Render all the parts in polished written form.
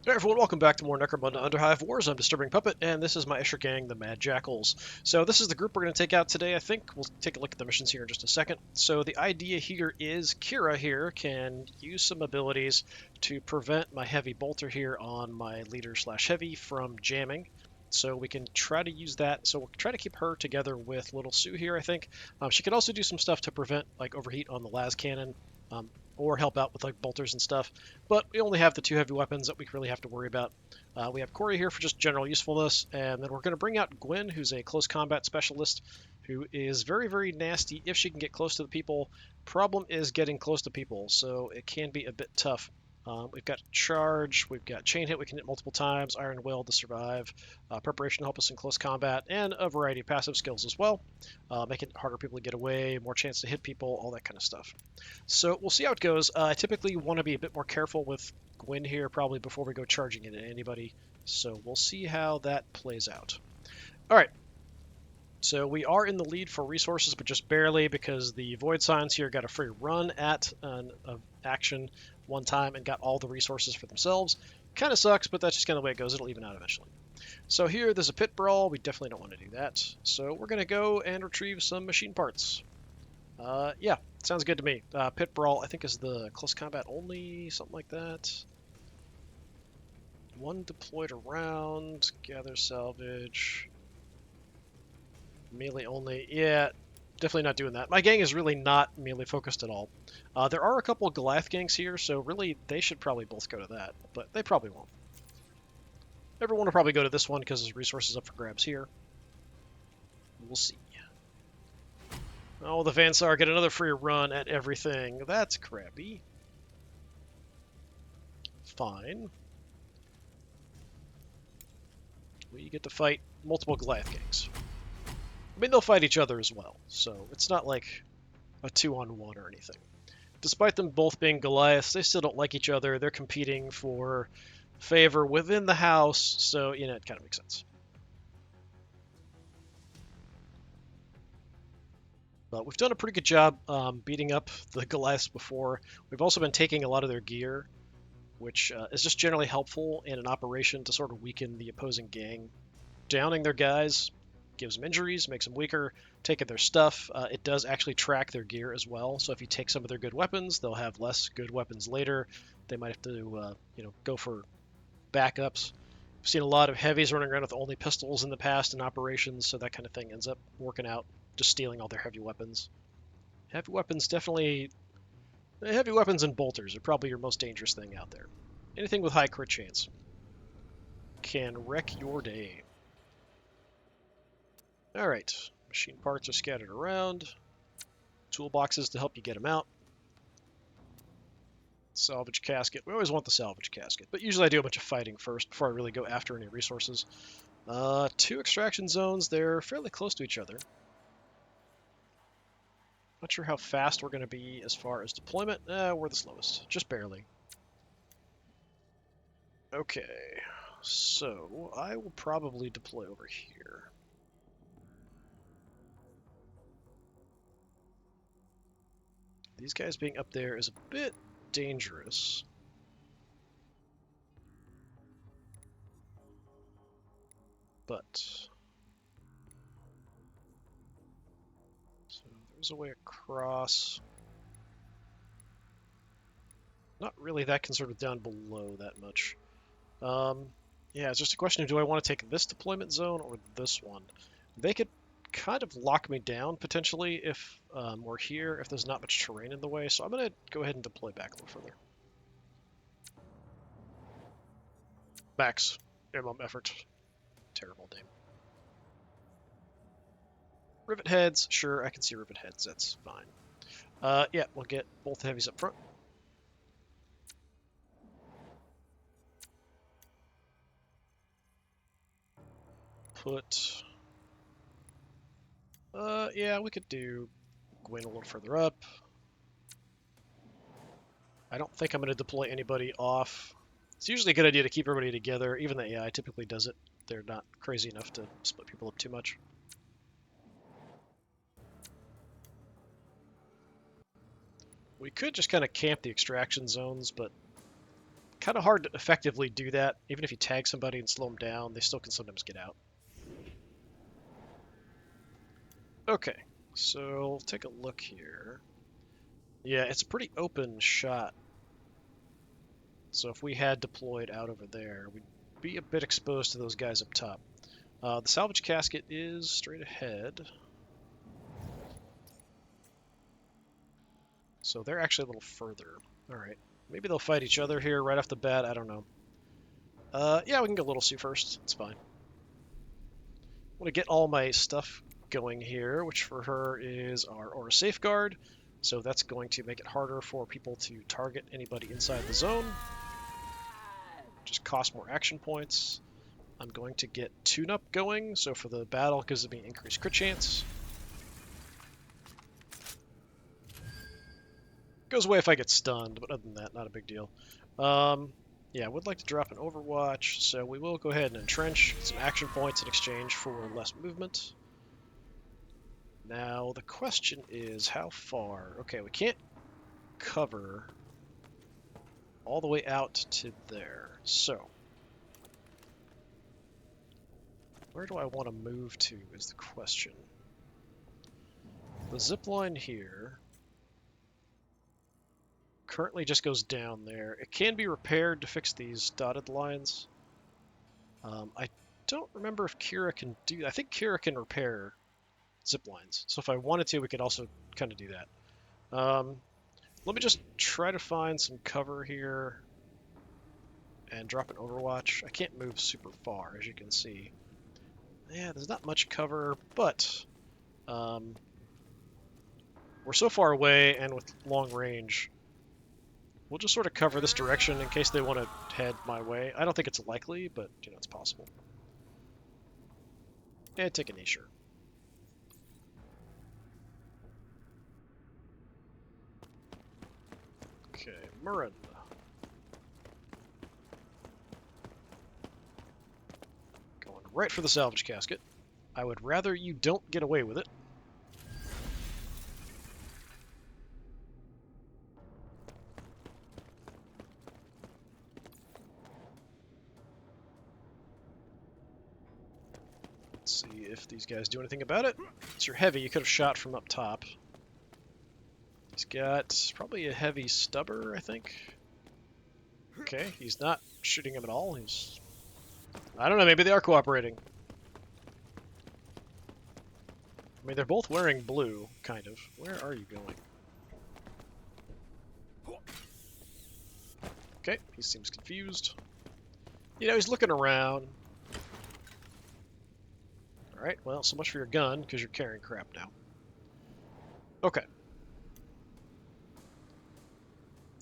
Hey everyone, welcome back to more Necromunda Underhive Wars. I'm DisturbingPuppet, and this is my Escher gang, the Mad Jackals. So this is the group we're going to take out today, I think. We'll take a look at the missions here in just a second. So the idea here is Kira here can use some abilities to prevent my heavy bolter here on my leader/heavy from jamming. So we can try to use that. So we'll try to keep her together with Little Sue here, I think. She could also do some stuff to prevent like overheat on the las cannon, um, or help out with like bolters and stuff. But we only have the two heavy weapons that we really have to worry about. We have Corey here for just general usefulness, and then we're going to bring out Gwen, who's a close combat specialist, who is very, very nasty if she can get close to the people. Problem is getting close to people, so it can be a bit tough. We've got charge, we've got chain hit, we can hit multiple times, iron will to survive, preparation to help us in close combat, and a variety of passive skills as well, making it harder for people to get away, more chance to hit people, all that kind of stuff. So we'll see how it goes. I typically want to be a bit more careful with Gwen here, probably before we go charging into anybody. So we'll see how that plays out. All right. So we are in the lead for resources, but just barely because the Void Signs here got a free run at an action one time and got all the resources for themselves. Kind of sucks, but that's just kind of the way it goes. It'll even out eventually. So here, there's a pit brawl. We definitely don't want to do that. So we're going to go and retrieve some machine parts. Yeah, sounds good to me. Pit brawl, I think, is the close combat only, something like that. One deployed around, gather salvage. Melee only. Yeah, definitely not doing that. My gang is really not melee focused at all. There are a couple of Goliath gangs here, so really they should probably both go to that, but they probably won't. Everyone will probably go to this one because there's resources up for grabs here. We'll see. Oh, the Vansar get another free run at everything. That's crappy. Fine. We get to fight multiple Goliath gangs. I mean, they'll fight each other as well, so it's not like a 2-on-1 or anything. Despite them both being Goliaths, they still don't like each other. They're competing for favor within the house, so, you know, it kind of makes sense. But we've done a pretty good job beating up the Goliaths before. We've also been taking a lot of their gear, which is just generally helpful in an operation to sort of weaken the opposing gang. Downing their guys gives them injuries, makes them weaker. Taking their stuff, it does actually track their gear as well. So if you take some of their good weapons, they'll have less good weapons later. They might have to, go for backups. I've seen a lot of heavies running around with only pistols in the past in operations, so that kind of thing ends up working out, just stealing all their heavy weapons. Heavy weapons definitely. Heavy weapons and bolters are probably your most dangerous thing out there. Anything with high crit chance can wreck your day. Alright, machine parts are scattered around. Toolboxes to help you get them out. Salvage casket. We always want the salvage casket, but usually I do a bunch of fighting first before I really go after any resources. Two extraction zones. They're fairly close to each other. Not sure how fast we're going to be as far as deployment. We're the slowest, just barely. Okay, so I will probably deploy over here. These guys being up there is a bit dangerous. But so there's a way across. Not really that concerned with down below that much. Yeah, it's just a question of do I want to take this deployment zone or this one? They could kind of lock me down potentially if we're here, if there's not much terrain in the way, so I'm going to go ahead and deploy back a little further. Max minimum effort. Terrible name. Rivet heads, sure, I can see rivet heads, that's fine. Yeah, we'll get both heavies up front. Put... yeah, we could do Gwen a little further up. I don't think I'm going to deploy anybody off. It's usually a good idea to keep everybody together. Even the AI typically does it. They're not crazy enough to split people up too much. We could just kind of camp the extraction zones, but kind of hard to effectively do that. Even if you tag somebody and slow them down, they still can sometimes get out. Okay, so we'll take a look here. Yeah, it's a pretty open shot. So if we had deployed out over there, we'd be a bit exposed to those guys up top. The salvage casket is straight ahead. So they're actually a little further. Alright. Maybe they'll fight each other here right off the bat. I don't know. Yeah, we can go Little Sue first. It's fine. I'm going to get all my stuff going here, which for her is our Aura Safeguard. So that's going to make it harder for people to target anybody inside the zone. Just cost more action points. I'm going to get Tune-Up going, so for the battle it gives me increased crit chance. Goes away if I get stunned, but other than that, not a big deal. Yeah, I would like to drop an Overwatch, so we will go ahead and entrench, get some action points in exchange for less movement. Now, the question is, how far? Okay, we can't cover all the way out to there, so where do I want to move to is the question. The zip line here currently just goes down there. It can be repaired to fix these dotted lines. I don't remember if Kira can do... I think Kira can repair zip lines. So if I wanted to, we could also kind of do that. Let me just try to find some cover here and drop an Overwatch. I can't move super far, as you can see. Yeah, there's not much cover, but we're so far away, and with long range, we'll just sort of cover this direction in case they want to head my way. I don't think it's likely, but you know, it's possible. And take an Escher. Okay, Murren. Going right for the salvage casket. I would rather you don't get away with it. Let's see if these guys do anything about it. It's your heavy. You could have shot from up top. He's got probably a heavy stubber, I think. Okay, he's not shooting him at all. He's... I don't know, maybe they are cooperating. I mean, they're both wearing blue, kind of. Where are you going? Okay, he seems confused. You know, he's looking around. Alright, well, so much for your gun, because you're carrying crap now. Okay.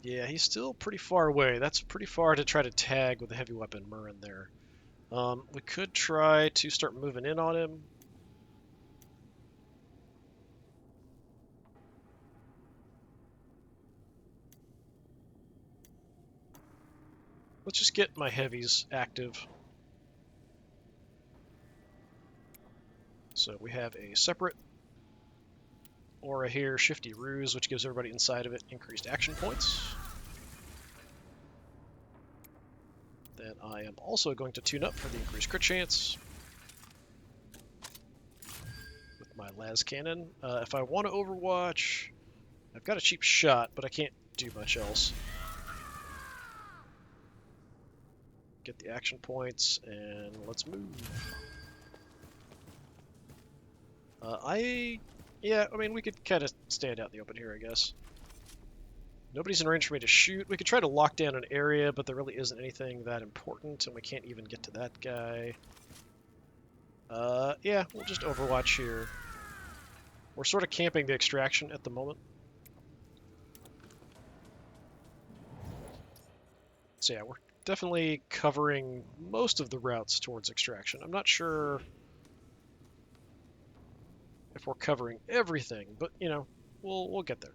Yeah, he's still pretty far away. That's pretty far to try to tag with a heavy weapon Murren there. We could try to start moving in on him. Let's just get my heavies active. So we have a separate aura here, Shifty Ruse, which gives everybody inside of it increased action points. Then I am also going to tune up for the increased crit chance with my las cannon. If I want to Overwatch, I've got a cheap shot, but I can't do much else. Get the action points, and let's move. Yeah, I mean, we could kind of stand out in the open here, I guess. Nobody's in range for me to shoot. We could try to lock down an area, but there really isn't anything that important, and we can't even get to that guy. Yeah, we'll just Overwatch here. We're sort of camping the extraction at the moment. So yeah, we're definitely covering most of the routes towards extraction. I'm not sure if we're covering everything, but you know, we'll get there.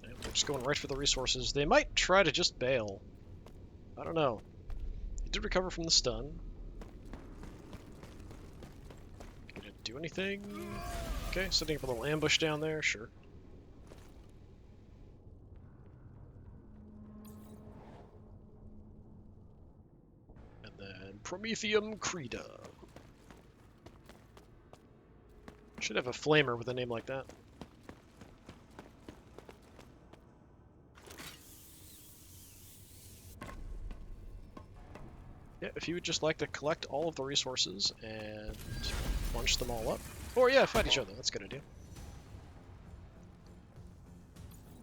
And we'll just going right for the resources. They might try to just bail. I don't know. He did recover from the stun. Gonna do anything? Okay, setting up a little ambush down there, sure. And then Prometheum Creda. Should have a flamer with a name like that. Yeah, if you would just like to collect all of the resources and bunch them all up. Or yeah, fight each other, that's a good idea.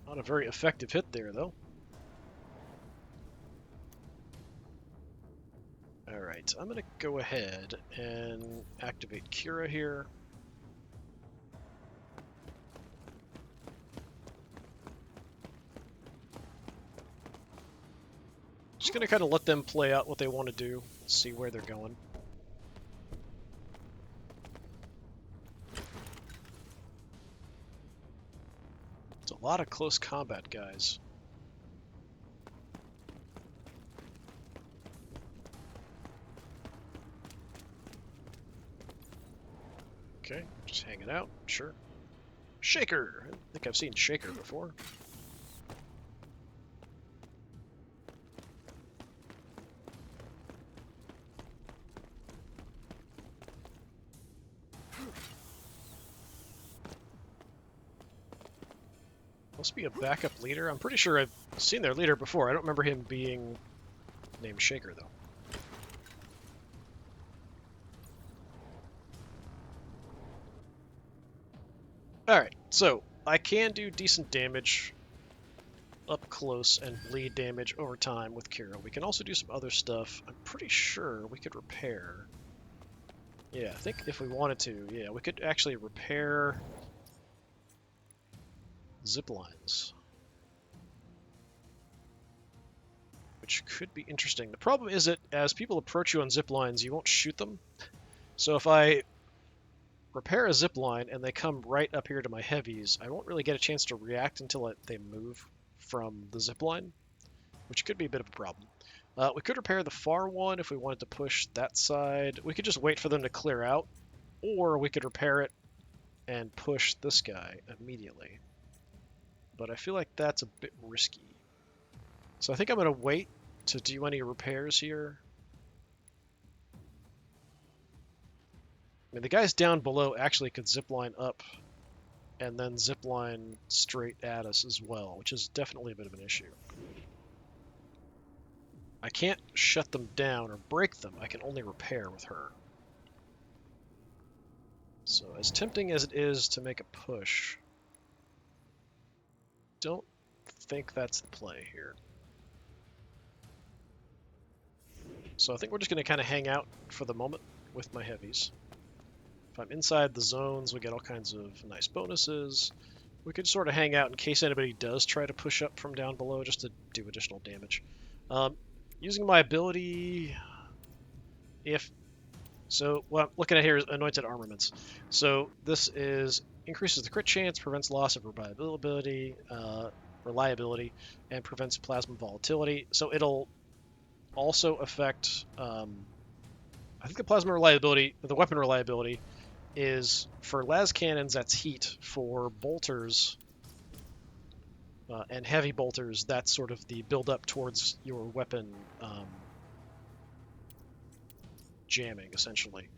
Not a very effective hit there, though. Alright, I'm gonna go ahead and activate Kira here. Just gonna kind of let them play out what they want to do, see where they're going. It's a lot of close combat, guys. Okay, just hanging out, sure. Shaker! I think I've seen Shaker before. Must be a backup leader. I'm pretty sure I've seen their leader before. I don't remember him being named Shaker, though. Alright, so I can do decent damage up close and bleed damage over time with Kira. We can also do some other stuff. I'm pretty sure we could repair. Yeah, I think if we wanted to, yeah, we could actually repair zip lines, which could be interesting. The problem is that as people approach you on zip lines, you won't shoot them. So if I repair a zip line and they come right up here to my heavies, I won't really get a chance to react until they move from the zip line, which could be a bit of a problem. We could repair the far one if we wanted to push that side. We could just wait for them to clear out, or we could repair it and push this guy immediately. But I feel like that's a bit risky. So I think I'm going to wait to do any repairs here. I mean, the guys down below actually could zipline up and then zipline straight at us as well, which is definitely a bit of an issue. I can't shut them down or break them. I can only repair with her. So as tempting as it is to make a push, don't think that's the play here. So I think we're just going to kind of hang out for the moment with my heavies. If I'm inside the zones, we get all kinds of nice bonuses. We could sort of hang out in case anybody does try to push up from down below just to do additional damage. Using my ability, so what I'm looking at here is Anointed Armaments. So this increases the crit chance, prevents loss of reliability, and prevents plasma volatility. So it'll also affect, I think the weapon reliability is for las cannons, that's heat. For bolters and heavy bolters, that's sort of the build up towards your weapon jamming, essentially.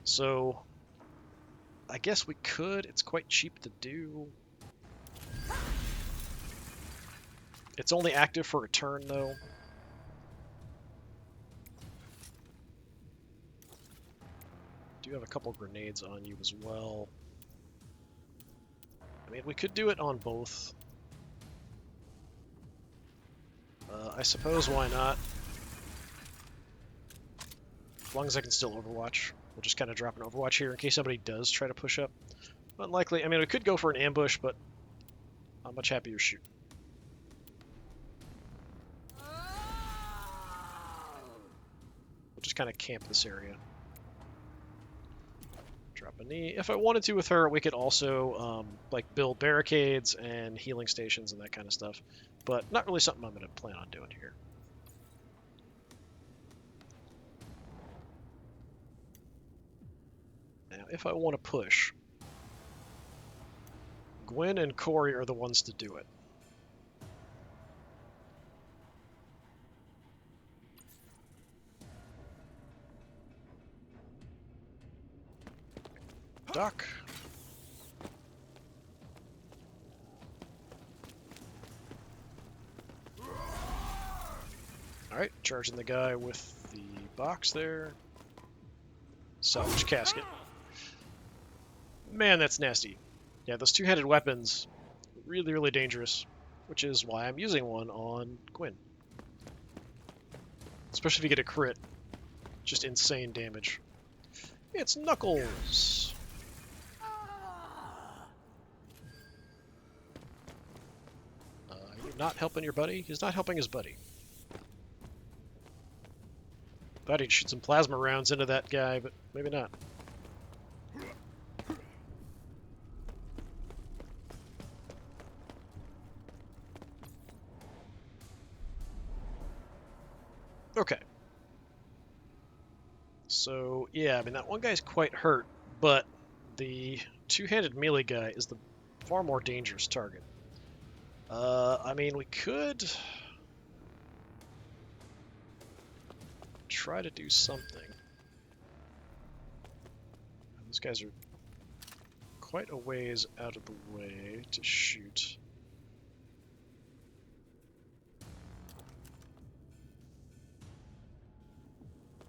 So I guess we could. It's quite cheap to do. It's only active for a turn, though. Do have a couple grenades on you as well. I mean, we could do it on both. I suppose why not? As long as I can still overwatch. We'll just kind of drop an overwatch here in case somebody does try to push up. Unlikely. I mean, we could go for an ambush, but I'm much happier shooting. We'll just kind of camp this area. Drop a knee. If I wanted to with her, we could also like build barricades and healing stations and that kind of stuff. But not really something I'm going to plan on doing here. Now, if I want to push, Gwen and Corey are the ones to do it. Doc. Alright, charging the guy with the box there. Salvage casket. Man, that's nasty. Yeah, those two-handed weapons, really, really dangerous, which is why I'm using one on Gwen. Especially if you get a crit. Just insane damage. It's Knuckles! You're not helping your buddy? He's not helping his buddy. Thought he'd shoot some plasma rounds into that guy, but maybe not. Okay. So, yeah, I mean, that one guy's quite hurt, but the two-handed melee guy is the far more dangerous target. I mean, we could try to do something. Those guys are quite a ways out of the way to shoot.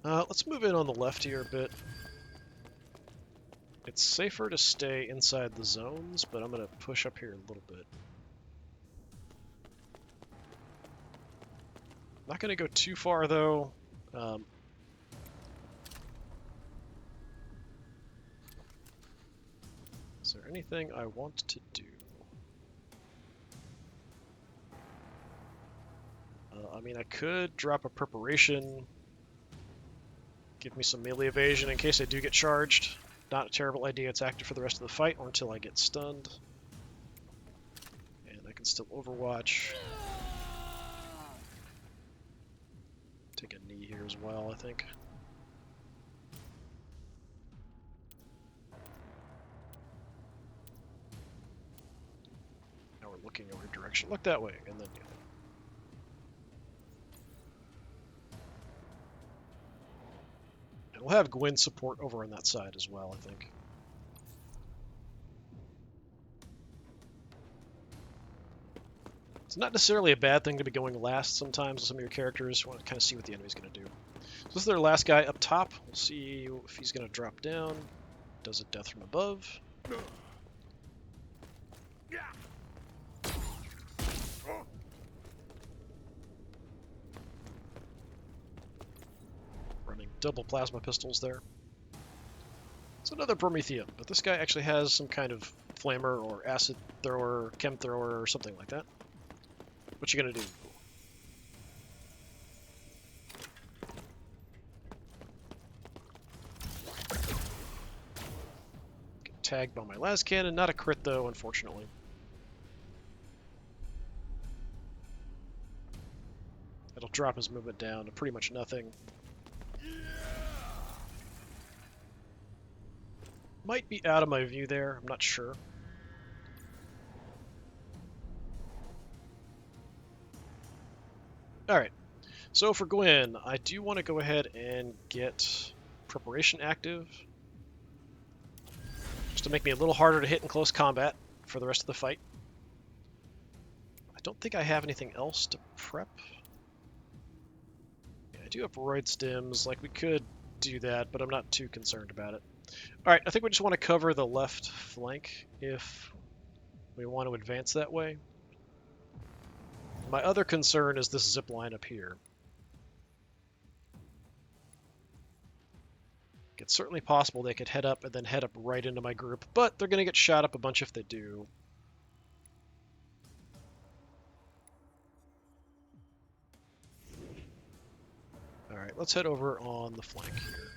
Let's move in on the left here a bit. It's safer to stay inside the zones, but I'm going to push up here a little bit. Not going to go too far, though. Is there anything I want to do? I mean, I could drop a preparation, give me some melee evasion in case I do get charged. Not a terrible idea. It's active for the rest of the fight or until I get stunned. And I can still overwatch. Take a knee here as well, I think. Now we're looking over direction. Look that way, and then the other. And we'll have Gwen support over on that side as well, I think. It's not necessarily a bad thing to be going last sometimes with some of your characters. You want to kind of see what the enemy's going to do. So this is their last guy up top. We'll see if he's going to drop down. Does a death from above. Running double plasma pistols there. It's another Prometheum, but this guy actually has some kind of flamer or acid thrower, chem thrower, or something like that. What you gonna do? Get tagged by my las cannon, not a crit though, unfortunately. It'll drop his movement down to pretty much nothing. Might be out of my view there, I'm not sure. Alright, so for Gwen, I do want to go ahead and get Preparation active. Just to make me a little harder to hit in close combat for the rest of the fight. I don't think I have anything else to prep. Yeah, I do have roid stims, like we could do that, but I'm not too concerned about it. Alright, I think we just want to cover the left flank if we want to advance that way. My other concern is this zip line up here. It's certainly possible they could head up and then head up right into my group, but they're going to get shot up a bunch if they do. Alright, let's head over on the flank here.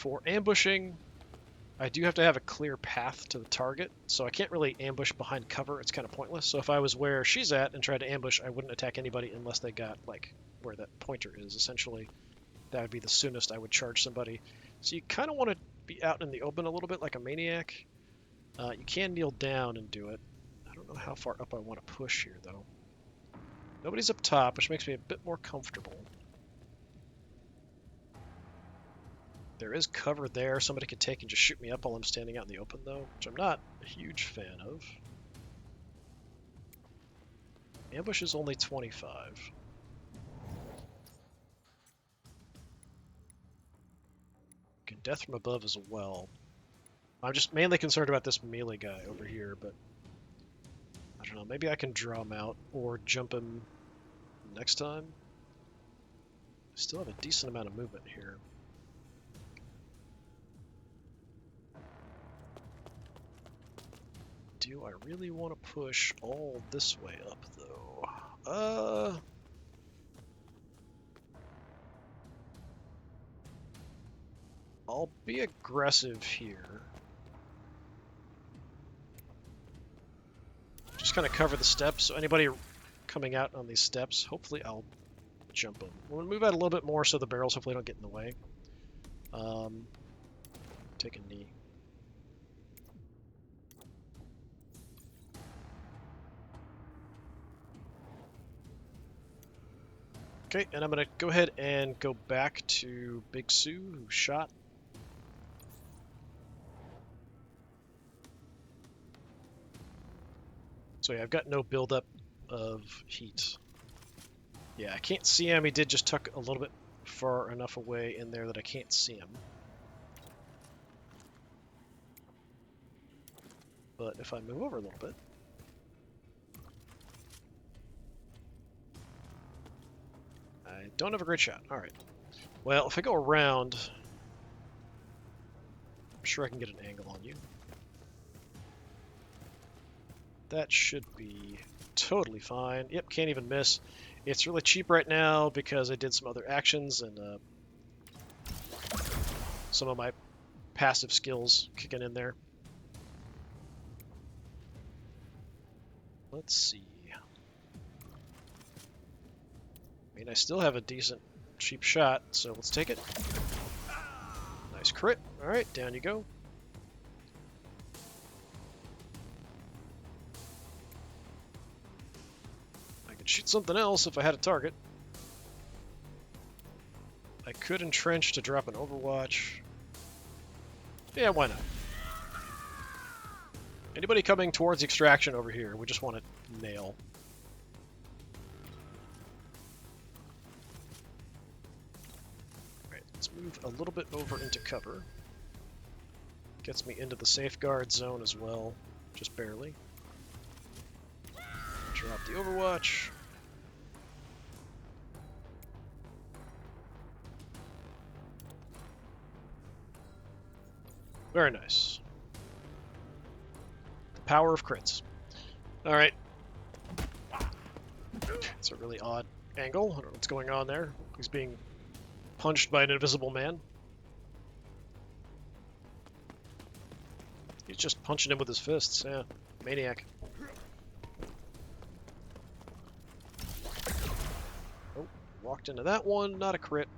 For ambushing, I do have to have a clear path to the target, so I can't really ambush behind cover. It's kind of pointless. So if I was where she's at and tried to ambush, I wouldn't attack anybody unless they got, like, where that pointer is, essentially. That would be the soonest I would charge somebody. So you kind of want to be out in the open a little bit like a maniac. You can kneel down and do it. I don't know how far up I want to push here, though. Nobody's up top, which makes me a bit more comfortable. There is cover there somebody could take and just shoot me up while I'm standing out in the open, though, which I'm not a huge fan of. Ambush is only 25. Okay, death from above as well. I'm just mainly concerned about this melee guy over here, but I don't know, maybe I can draw him out or jump him next time. I still have a decent amount of movement here. Do I really want to push all this way up, though? I'll be aggressive here. Just kind of cover the steps, so anybody coming out on these steps, hopefully I'll jump them. We're going to move out a little bit more so the barrels hopefully don't get in the way. Take a knee. Okay, and I'm going to go ahead and go back to Big Sue, who shot. So yeah, I've got no buildup of heat. Yeah, I can't see him. He did just tuck a little bit far enough away in there that I can't see him. But if I move over a little bit... I don't have a great shot. Alright. Well, if I go around... I'm sure I can get an angle on you. That should be totally fine. Yep, can't even miss. It's really cheap right now because I did some other actions and some of my passive skills kicking in there. Let's see. I mean, I still have a decent cheap shot, so let's take it. Nice crit. Alright, down you go. I could shoot something else if I had a target. I could entrench to drop an Overwatch. Yeah, why not? Anybody coming towards extraction over here, we just want to nail. Alright, let's move a little bit over into cover. Gets me into the safeguard zone as well, just barely. Drop the Overwatch. Very nice. The power of crits. Alright. It's a really odd angle. I don't know what's going on there. He's being punched by an invisible man. He's just punching him with his fists. Yeah. Maniac. Oh, walked into that one. Not a crit.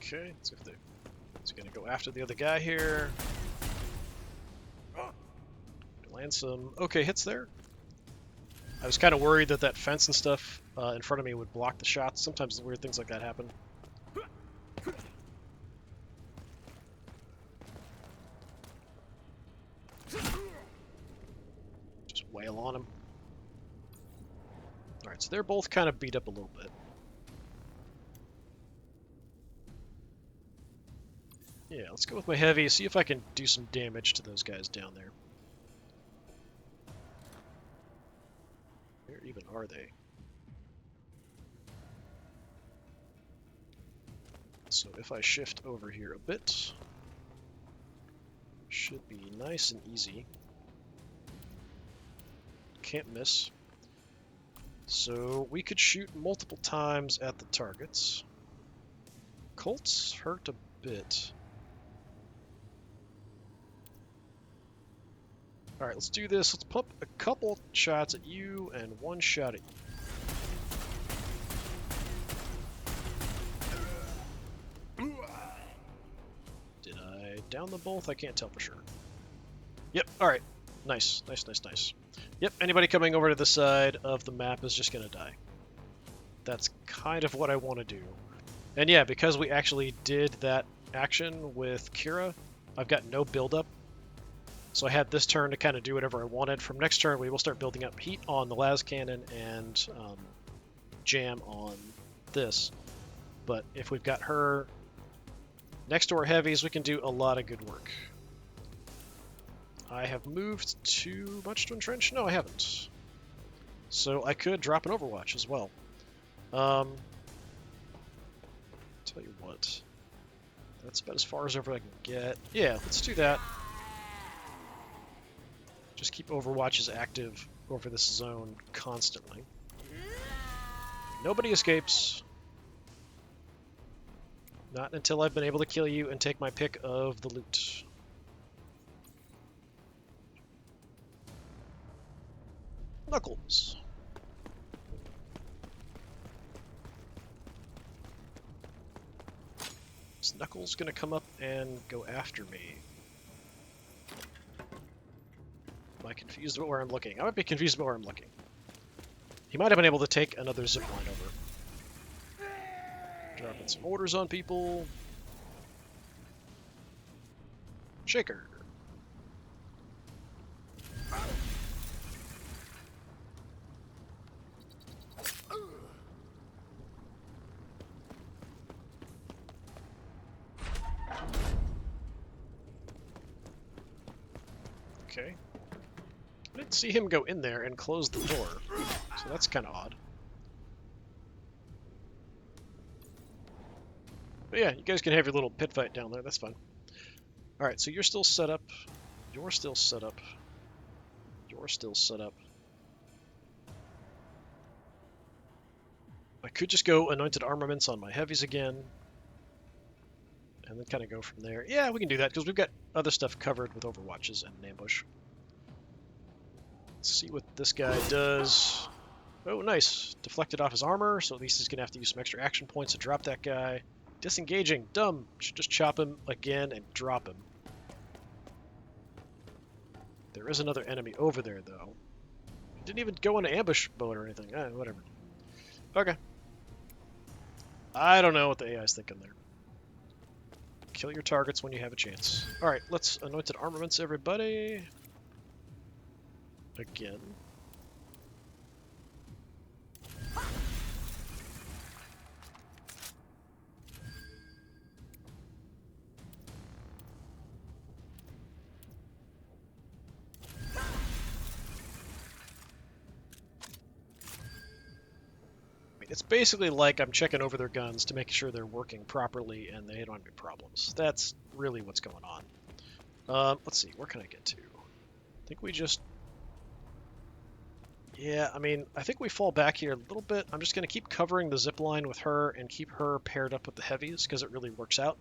Okay, let's see if he's gonna go after the other guy here. Land some okay hits there. I was kind of worried that that fence and stuff in front of me would block the shots. Sometimes weird things like that happen. Just wail on him. Alright, so they're both kind of beat up a little bit. Yeah, let's go with my heavy, see if I can do some damage to those guys down there. Where even are they? So if I shift over here a bit, should be nice and easy. Can't miss. So we could shoot multiple times at the targets. Colts hurt a bit. Alright, let's do this. Let's pump a couple shots at you and one shot at you. Did I down them both? I can't tell for sure. Yep, alright. Nice, nice, nice, nice. Yep, anybody coming over to the side of the map is just gonna die. That's kind of what I want to do. And yeah, because we actually did that action with Kira, I've got no buildup. So I had this turn to kind of do whatever I wanted. From next turn, we will start building up heat on the las cannon and jam on this. But if we've got her next to our heavies, we can do a lot of good work. I have moved too much to entrench? No, I haven't. So I could drop an Overwatch as well. Tell you what. That's about as far as over I can get. Yeah, let's do that. Just keep Overwatches active over this zone constantly. Nobody escapes. Not until I've been able to kill you and take my pick of the loot. Knuckles. Is Knuckles gonna come up and go after me? Am I confused about where I'm looking? I might be confused about where I'm looking. He might have been able to take another zipline over. Dropping some orders on people. Shaker. Okay. I didn't see him go in there and close the door, so that's kind of odd. But yeah, you guys can have your little pit fight down there, that's fine. Alright, so you're still set up. You're still set up. You're still set up. I could just go Anointed Armaments on my heavies again. And then kind of go from there. Yeah, we can do that, because we've got other stuff covered with Overwatches and an ambush. Let's see what this guy does. Oh, nice. Deflected off his armor, so at least he's going to have to use some extra action points to drop that guy. Disengaging. Dumb. Should just chop him again and drop him. There is another enemy over there, though. He didn't even go into ambush mode or anything. Whatever. Okay. I don't know what the AI is thinking there. Kill your targets when you have a chance. Alright, let's Anointed Armaments, everybody. Again. It's basically like I'm checking over their guns to make sure they're working properly and they don't have any problems. That's really what's going on. Let's see, where can I get to? I think we just... Yeah, I mean, I think we fall back here a little bit. I'm just going to keep covering the zipline with her and keep her paired up with the heavies because it really works out.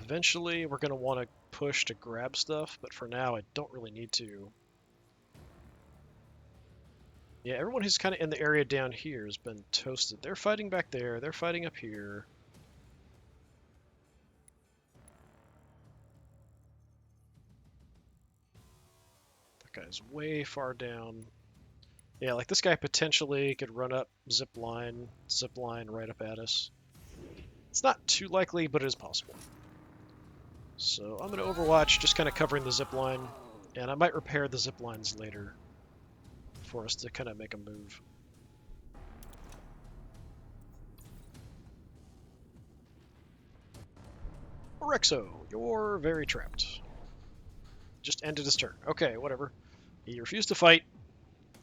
Eventually, we're going to want to push to grab stuff, but for now, I don't really need to. Yeah, everyone who's kind of in the area down here has been toasted. They're fighting back there. They're fighting up here. That guy's way far down. Yeah, like this guy potentially could run up zip line right up at us. It's not too likely, but it is possible. So I'm going to Overwatch, just kind of covering the zip line, and I might repair the zip lines later for us to kind of make a move. Rexo, you're very trapped. Just ended his turn. Okay, whatever. He refused to fight.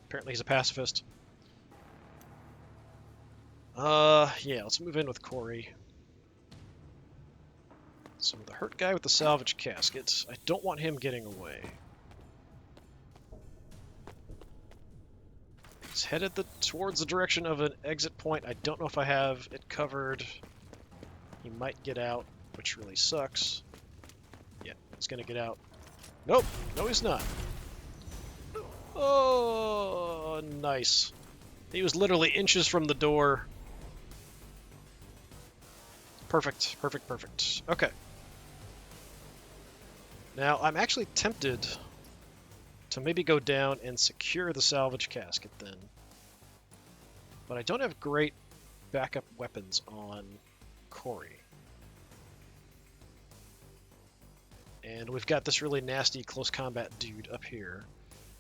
Apparently he's a pacifist. Yeah, let's move in with Corey. So the hurt guy with the salvage casket, I don't want him getting away. He's headed towards the direction of an exit point. I don't know if I have it covered. He might get out, which really sucks. Yeah, he's gonna get out. Nope, no he's not. Oh, nice. He was literally inches from the door. Perfect, perfect, perfect. Okay. Now, I'm actually tempted to maybe go down and secure the salvage casket then. But I don't have great backup weapons on Corey. And we've got this really nasty close combat dude up here.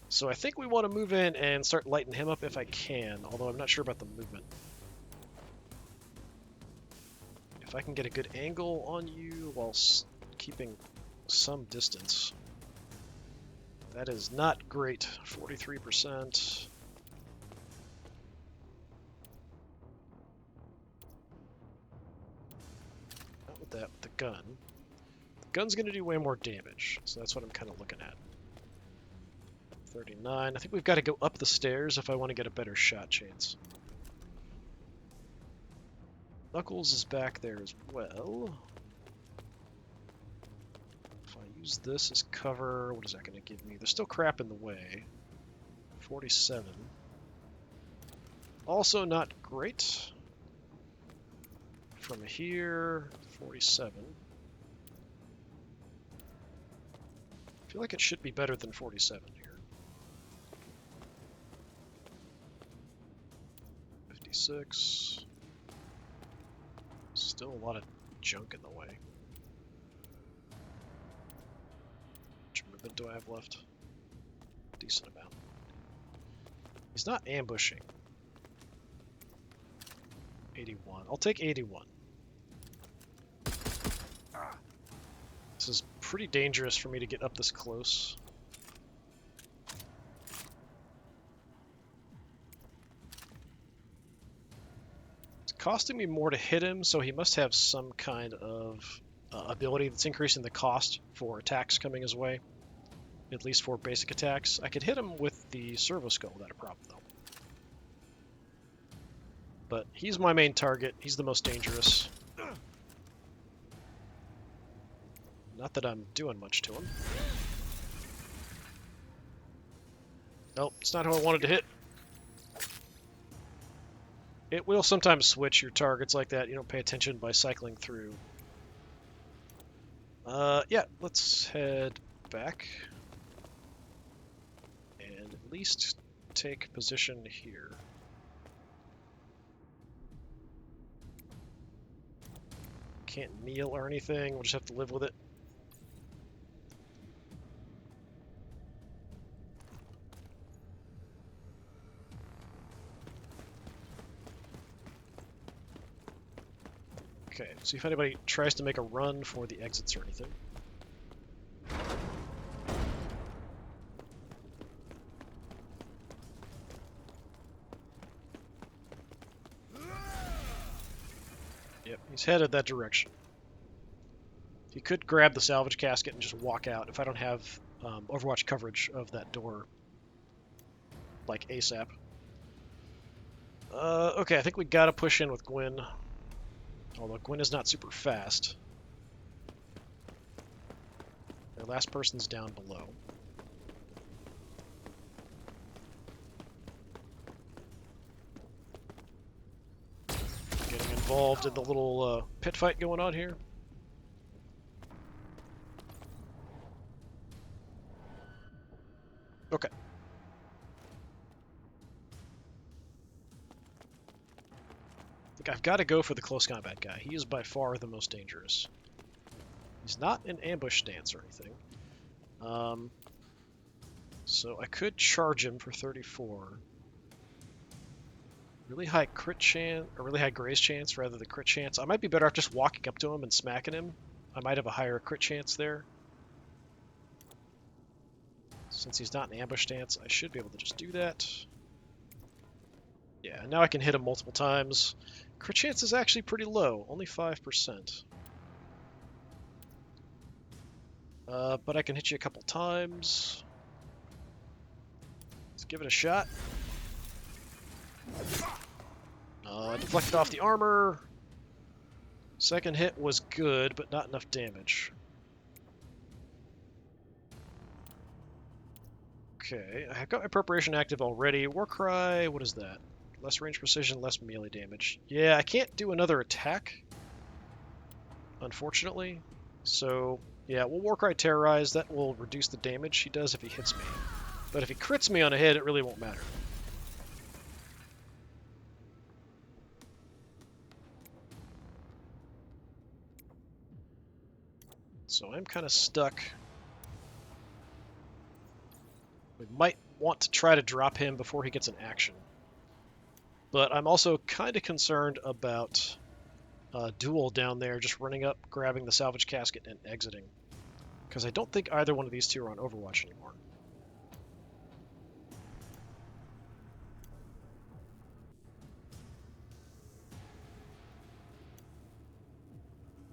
So I think we want to move in and start lighting him up if I can, although I'm not sure about the movement. If I can get a good angle on you while keeping some distance. That is not great. 43%. Not with that, with the gun. The gun's going to do way more damage, so that's what I'm kind of looking at. 39. I think we've got to go up the stairs if I want to get a better shot chance. Knuckles is back there as well. If I use this as cover, what is that going to give me? There's still crap in the way. 47. Also not great. From here, 47. I feel like it should be better than 47 here. 56. Still a lot of junk in the way. How much movement do I have left? Decent amount. He's not ambushing. 81. I'll take 81. This is pretty dangerous for me to get up this close. It's costing me more to hit him, so he must have some kind of ability that's increasing the cost for attacks coming his way. At least for basic attacks. I could hit him with the servo skull without a problem, though. But he's my main target. He's the most dangerous. Not that I'm doing much to him. Nope, it's not who I wanted to hit. It will sometimes switch your targets like that. You don't pay attention by cycling through. Yeah, let's head back. And at least take position here. Can't kneel or anything, we'll just have to live with it. Okay, see if anybody tries to make a run for the exits or anything. Yep, he's headed that direction. He could grab the salvage casket and just walk out if I don't have Overwatch coverage of that door, like ASAP. Okay, I think we gotta push in with Gwen. Although Gwen is not super fast. Their last person's down below. Getting involved in the little pit fight going on here. Okay. I think I've got to go for the close combat guy. He is by far the most dangerous. He's not in ambush stance or anything. So I could charge him for 34. Really high crit chance, or really high graze chance rather than crit chance. I might be better off just walking up to him and smacking him. I might have a higher crit chance there. Since he's not in ambush stance, I should be able to just do that. Yeah, now I can hit him multiple times. Crit chance is actually pretty low, only 5%. But I can hit you a couple times. Let's give it a shot. Deflected off the armor. Second hit was good, but not enough damage. Okay, I've got my preparation active already. Warcry, what is that? Less range precision, less melee damage. Yeah, I can't do another attack, unfortunately. So, yeah, we'll Warcry Terrorize. That will reduce the damage he does if he hits me. But if he crits me on a hit, it really won't matter. So I'm kind of stuck. We might want to try to drop him before he gets an action. But I'm also kind of concerned about Duel down there just running up, grabbing the salvage casket, and exiting. Because I don't think either one of these two are on Overwatch anymore.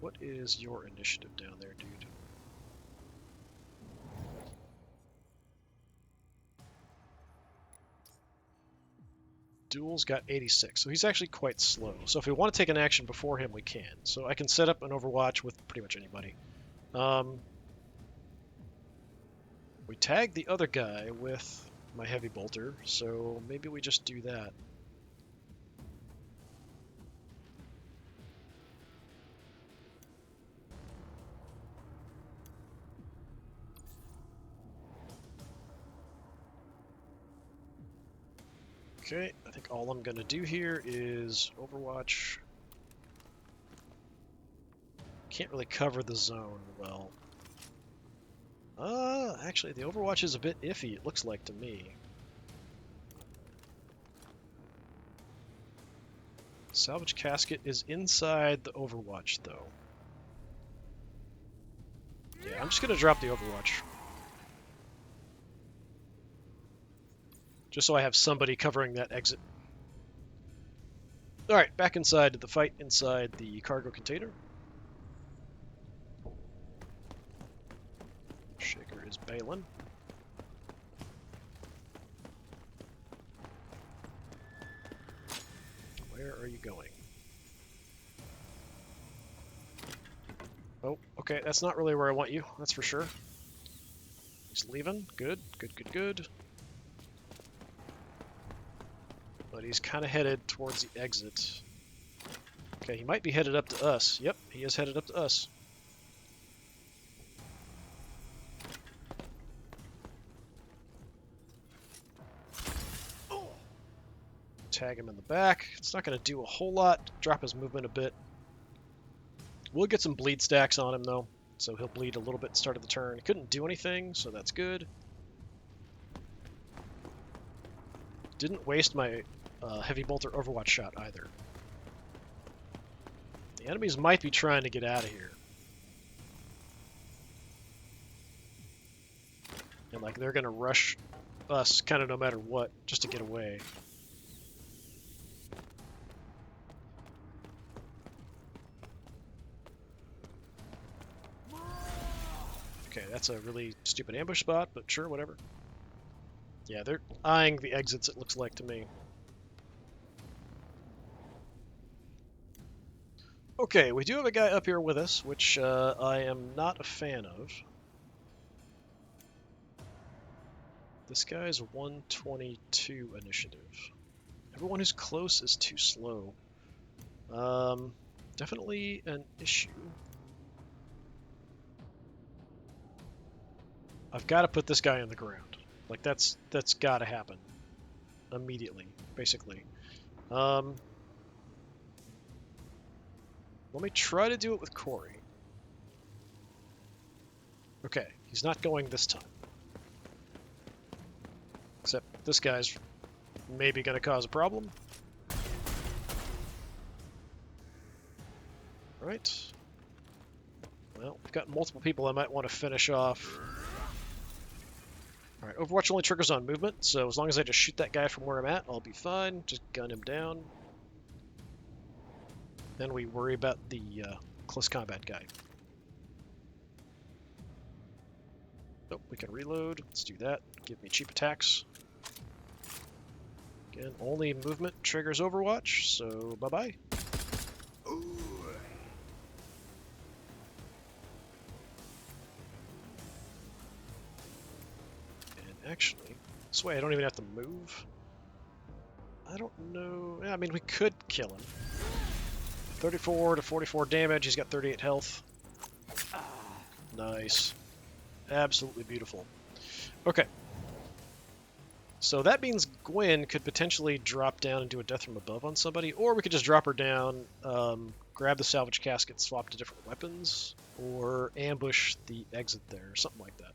What is your initiative down there, dude? Duel's got 86, so he's actually quite slow. So if we want to take an action before him, we can. So I can set up an Overwatch with pretty much anybody. We tagged the other guy with my Heavy Bolter, so maybe we just do that. Okay, I think all I'm going to do here is Overwatch. Can't really cover the zone well. Actually, the Overwatch is a bit iffy, it looks like to me. Salvage casket is inside the Overwatch, though. Yeah, I'm just going to drop the Overwatch. Just so I have somebody covering that exit. Alright, back inside to the fight inside the cargo container. Shaker is Balin. Where are you going? Oh, okay, that's not really where I want you, that's for sure. He's leaving. Good, good, good, good. But he's kind of headed towards the exit. Okay, he might be headed up to us. Yep, he is headed up to us. Tag him in the back. It's not going to do a whole lot. Drop his movement a bit. We'll get some bleed stacks on him, though. So he'll bleed a little bit at the start of the turn. He couldn't do anything, so that's good. Didn't waste my Heavy Bolter Overwatch shot either. The enemies might be trying to get out of here. And like they're gonna rush us kind of no matter what, just to get away. Okay, that's a really stupid ambush spot, but sure, whatever. Yeah, they're eyeing the exits, it looks like to me. Okay, we do have a guy up here with us, which I am not a fan of. This guy's 122 initiative. Everyone who's close is too slow. Definitely an issue. I've got to put this guy on the ground. Like, that's got to happen. Immediately, basically. Let me try to do it with Corey. Okay, he's not going this time. Except this guy's maybe going to cause a problem. Right. Well, we've got multiple people I might want to finish off. Alright, Overwatch only triggers on movement, so as long as I just shoot that guy from where I'm at, I'll be fine. Just gun him down. Then we worry about the close combat guy. Nope, we can reload. Let's do that. Give me cheap attacks. Again, only movement triggers Overwatch, so bye-bye. And actually, this way I don't even have to move. I don't know. Yeah, I mean, we could kill him. 34 to 44 damage. He's got 38 health. Nice. Absolutely beautiful. Okay. So that means Gwen could potentially drop down and do a death from above on somebody, or we could just drop her down, grab the salvage casket, swap to different weapons, or ambush the exit there, something like that.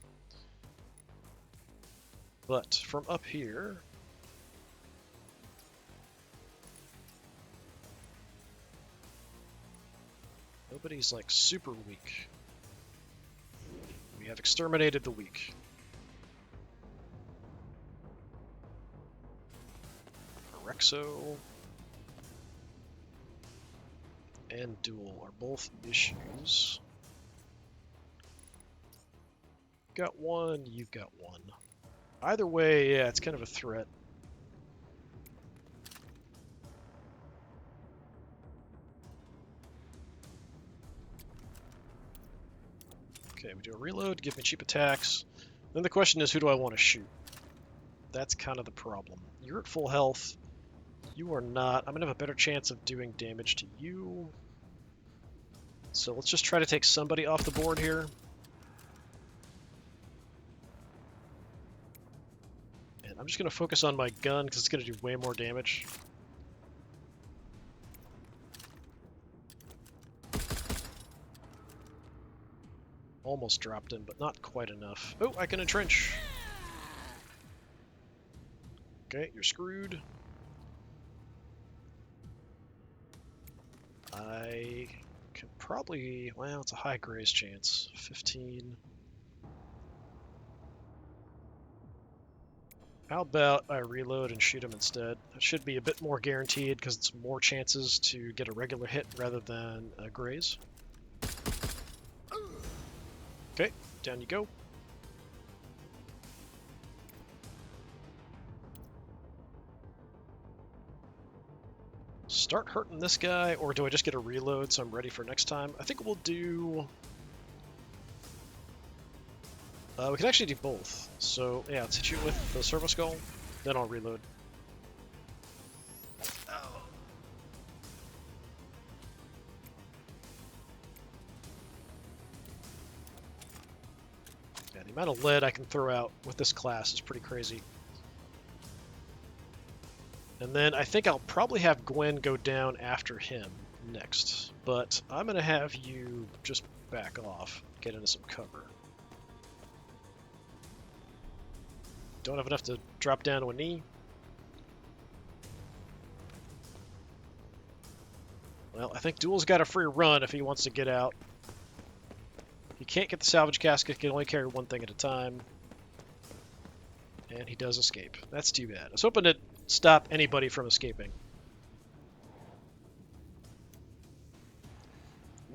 But from up here, nobody's like super weak. We have exterminated the weak. Rexo and Duel are both issues. Got one, you've got one. Either way, yeah, it's kind of a threat. Okay, we do a reload, give me cheap attacks. Then the question is, who do I want to shoot? That's kind of the problem. You're at full health. You are not. I'm going to have a better chance of doing damage to you. So let's just try to take somebody off the board here. And I'm just going to focus on my gun because it's going to do way more damage. Almost dropped him, but not quite enough. Oh, I can entrench. Okay, you're screwed. I can probably... Well, it's a high graze chance. 15. How about I reload and shoot him instead? That should be a bit more guaranteed because it's more chances to get a regular hit rather than a graze. Okay, down you go. Start hurting this guy, or do I just get a reload so I'm ready for next time? I think we'll do... we can actually do both. So, yeah, let's hit you with the Servo Skull, then I'll reload. Yeah, the amount of lead I can throw out with this class is pretty crazy. And then I think I'll probably have Gwen go down after him next. But I'm going to have you just back off, get into some cover. Don't have enough to drop down to a knee. Well, I think Duel's got a free run if he wants to get out. He can't get the salvage casket, he can only carry one thing at a time. And he does escape. That's too bad. I was hoping to stop anybody from escaping.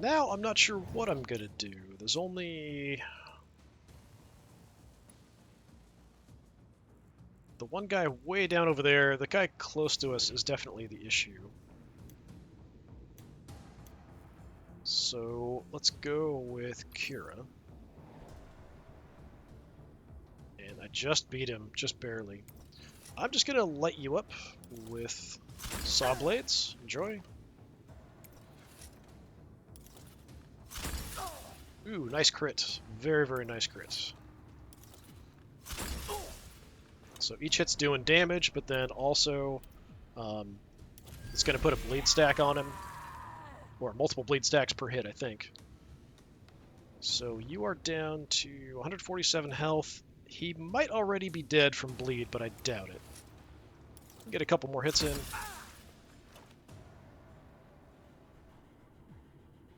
Now I'm not sure what I'm gonna do. There's only... the one guy way down over there, the guy close to us is definitely the issue. So let's go with Kira. And I just beat him, just barely. I'm just gonna light you up with saw blades. Enjoy. Ooh, nice crit. Very, very nice crit. So each hit's doing damage, but then also it's going to put a bleed stack on him. Or multiple bleed stacks per hit, I think. So you are down to 147 health. He might already be dead from bleed, but I doubt it. Get a couple more hits in.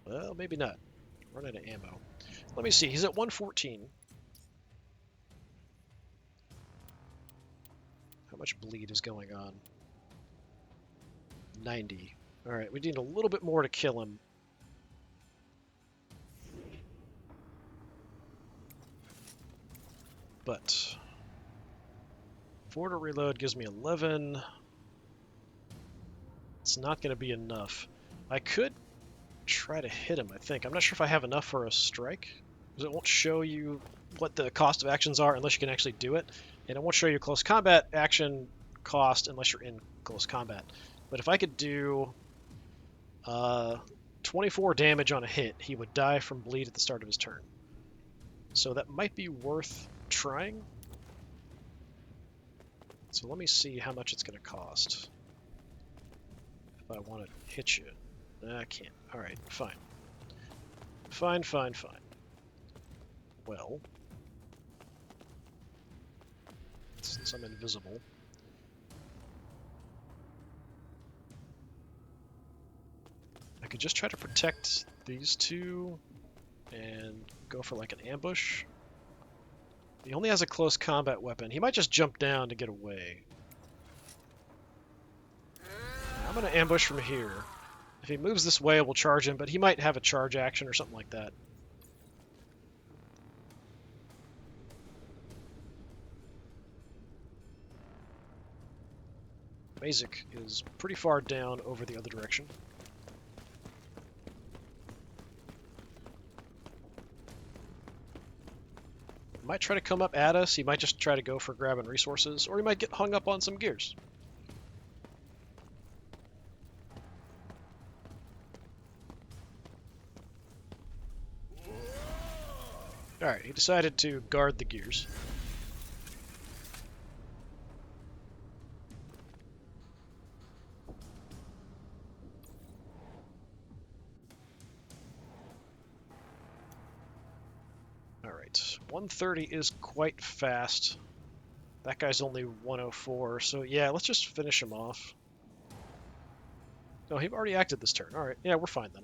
Well, maybe not. Run out of ammo. Let me see. He's at 114. How much bleed is going on? 90. Alright, we need a little bit more to kill him. But 4 to reload gives me 11. It's not going to be enough. I could try to hit him, I think. I'm not sure if I have enough for a strike, because it won't show you what the cost of actions are unless you can actually do it, and it won't show you close combat action cost unless you're in close combat. But if I could do 24 damage on a hit, he would die from bleed at the start of his turn. So that might be worth trying. So let me see how much it's going to cost if I want to hit you. I can't. Alright, fine. Fine. Well, since I'm invisible, I could just try to protect these two and go for like an ambush. He only has a close combat weapon. He might just jump down to get away. I'm going to ambush from here. If he moves this way, we'll charge him, but he might have a charge action or something like that. Mazik is pretty far down over the other direction. He might try to come up at us. He might just try to go for grabbing resources, or he might get hung up on some gears. Alright, he decided to guard the gears. Alright, 130 is quite fast. That guy's only 104, so yeah, let's just finish him off. No, he already acted this turn. Alright, yeah, we're fine then.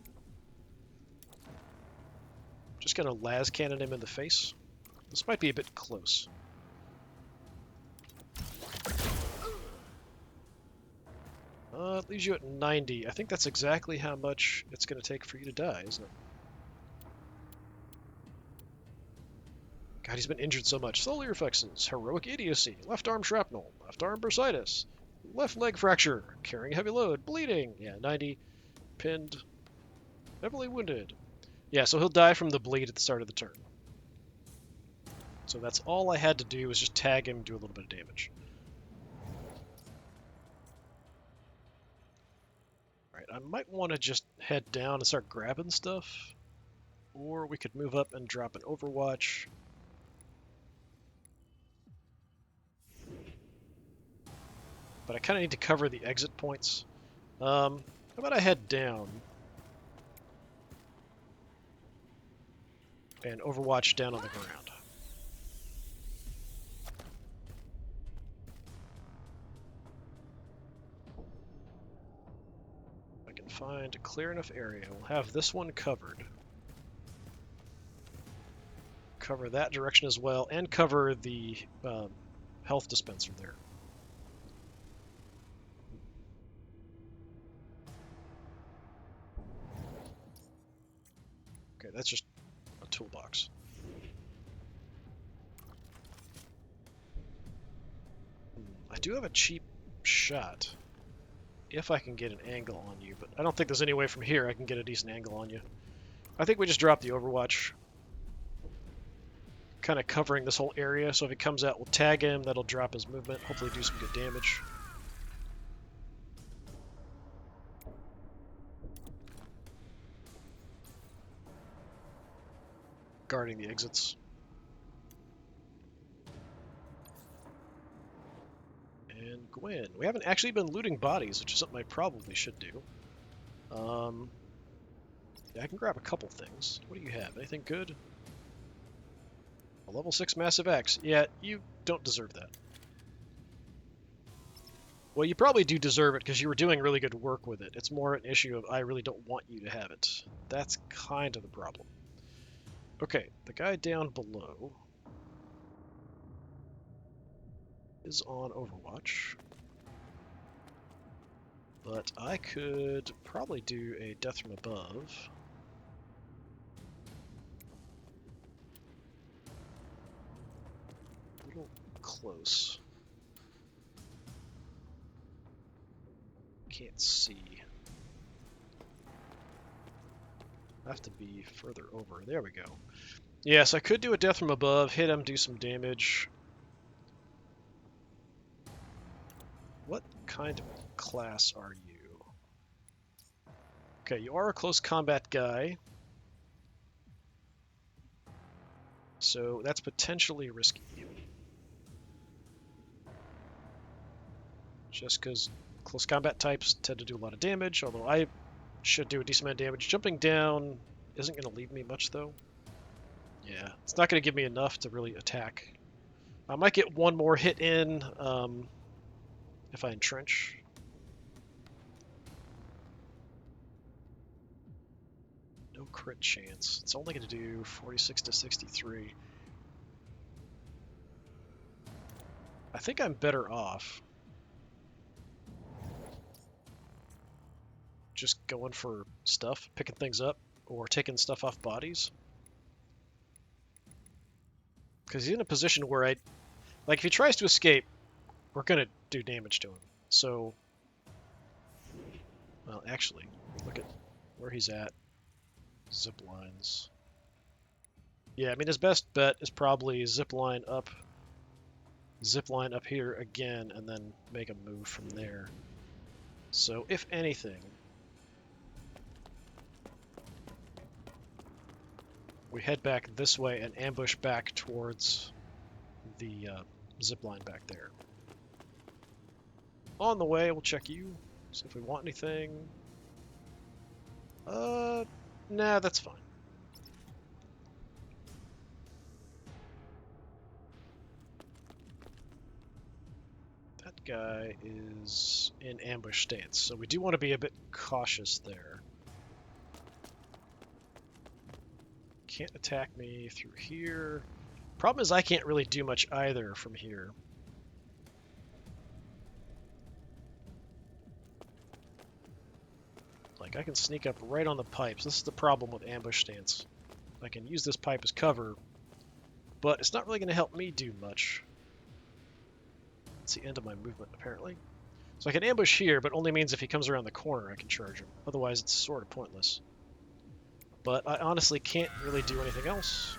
Just gonna las cannon him in the face. This might be a bit close. It leaves you at 90. I think that's exactly how much it's going to take for you to die, isn't it? God, he's been injured so much. Solar reflexes, heroic idiocy, left arm shrapnel, left arm bursitis, left leg fracture, carrying a heavy load, bleeding. Yeah, 90, pinned, heavily wounded. Yeah, so he'll die from the bleed at the start of the turn. So that's all I had to do was just tag him, do a little bit of damage. Alright, I might want to just head down and start grabbing stuff. Or we could move up and drop an Overwatch. But I kind of need to cover the exit points. How about I head down and Overwatch down on the ground. If I can find a clear enough area, we'll have this one covered. Cover that direction as well, and cover the health dispenser there. Okay, that's just a toolbox. I do have a cheap shot, if I can get an angle on you, but I don't think there's any way from here I can get a decent angle on you. I think we just drop the Overwatch, kind of covering this whole area, so if he comes out, we'll tag him, that'll drop his movement, hopefully do some good damage. Guarding the exits. And Gwen. We haven't actually been looting bodies, which is something I probably should do. Yeah, I can grab a couple things. What do you have? Anything good? A level 6 Massive Axe. Yeah, you don't deserve that. Well, you probably do deserve it because you were doing really good work with it. It's more an issue of I really don't want you to have it. That's kind of the problem. Okay, the guy down below is on Overwatch. But I could probably do a death from above. A little close. Can't see. I have to be further over. There we go. Yes, I could do a death from above, hit him, do some damage. What kind of class are you? Okay, you are a close combat guy. So that's potentially risky. Just because close combat types tend to do a lot of damage, although I should do a decent amount of damage. Jumping down isn't going to leave me much, though. Yeah, it's not going to give me enough to really attack. I might get one more hit in if I entrench. No crit chance. It's only going to do 46 to 63. I think I'm better off just going for stuff, picking things up, or taking stuff off bodies. Because he's in a position where like, if he tries to escape, we're going to do damage to him. So, well, actually, look at where he's at. Zip lines. Yeah, I mean, his best bet is probably zip line up here again, and then make a move from there. So, if anything, we head back this way and ambush back towards the zip line back there. On the way, we'll check you, see if we want anything. Nah, that's fine. That guy is in ambush stance, so we do want to be a bit cautious there. Can't attack me through here. Problem is I can't really do much either from here. Like, I can sneak up right on the pipes. This is the problem with ambush stance. I can use this pipe as cover, but it's not really going to help me do much. It's the end of my movement, apparently. So I can ambush here, but only means if he comes around the corner I can charge him. Otherwise, it's sort of pointless. But I honestly can't really do anything else.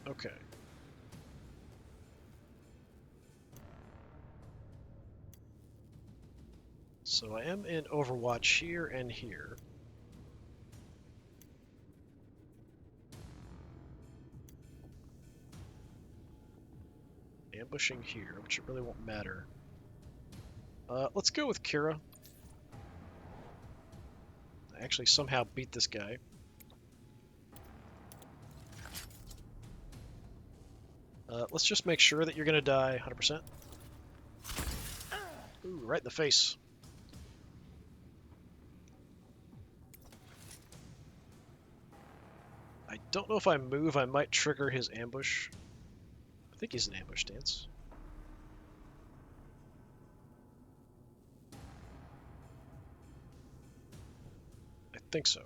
Okay. So I am in Overwatch here and here. Ambushing here, which it really won't matter. Let's go with Kira. I actually somehow beat this guy. Let's just make sure that you're going to die 100%. Ooh, right in the face. I don't know if I move, I might trigger his ambush. I think he's in ambush stance. I think so.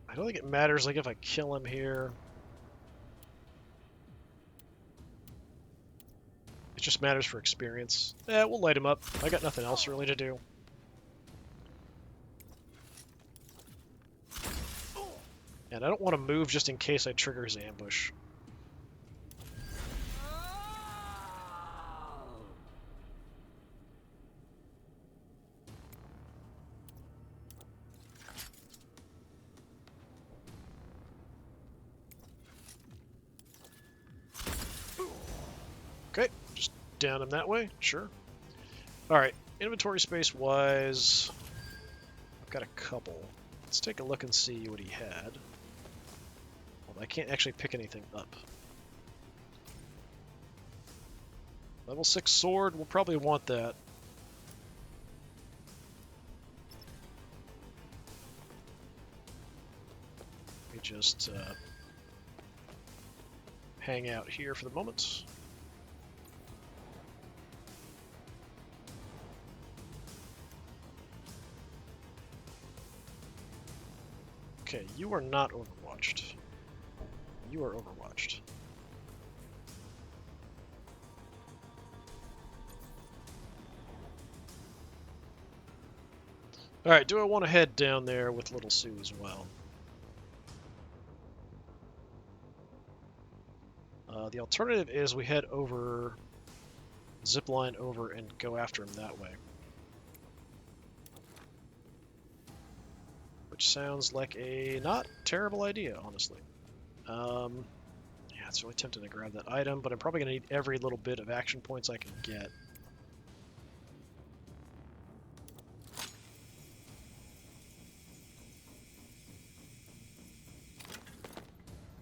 I don't think it matters, like, if I kill him here. It just matters for experience. We'll light him up. I got nothing else really to do. And I don't want to move just in case I trigger his ambush. Okay, just down him that way, sure. Alright, Inventory space wise, I've got a couple. Let's take a look and see what he had. Well, I can't actually pick anything up. Level 6 sword, we'll probably want that. Let me just hang out here for the moment. Okay, you are not overwatched. You are overwatched. Alright, do I want to head down there with Little Sue as well? The alternative is we head over, zipline over, and go after him that way. Which sounds like a not terrible idea, honestly. Yeah, it's really tempting to grab that item, but I'm probably going to need every little bit of action points I can get.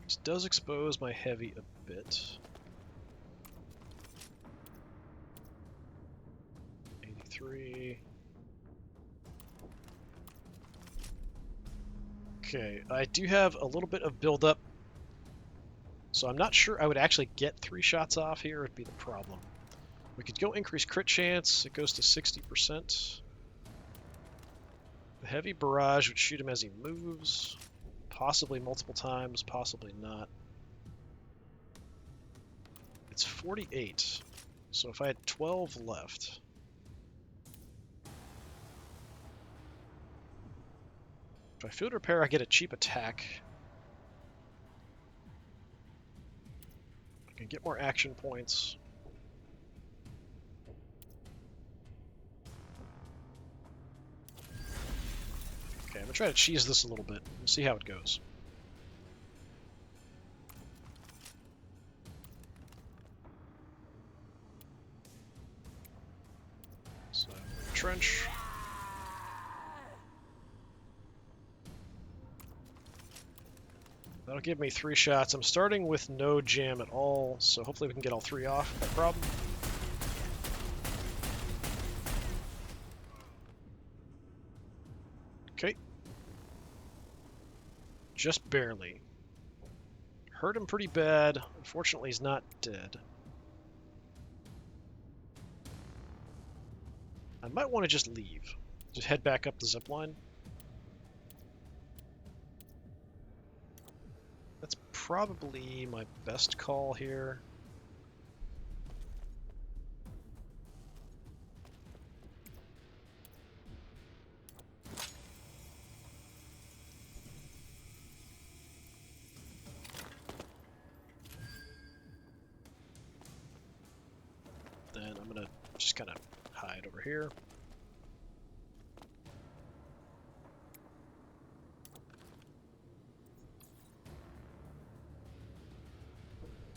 This does expose my heavy a bit. 83. Okay, I do have a little bit of build-up, so I'm not sure I would actually get 3 shots off here, would be the problem. We could go increase crit chance, it goes to 60%. The heavy barrage would shoot him as he moves, possibly multiple times, possibly not. It's 48, so if I had 12 left... If I field repair, I get a cheap attack. I can get more action points. Okay, I'm gonna try to cheese this a little bit. We'll see how it goes. So, trench. That'll give me 3 shots. I'm starting with no jam at all, so hopefully we can get all 3 off, no problem. Okay. Just barely. Hurt him pretty bad. Unfortunately, he's not dead. I might want to just leave. Just head back up the zipline. That's probably my best call here. Then I'm gonna just kind of hide over here.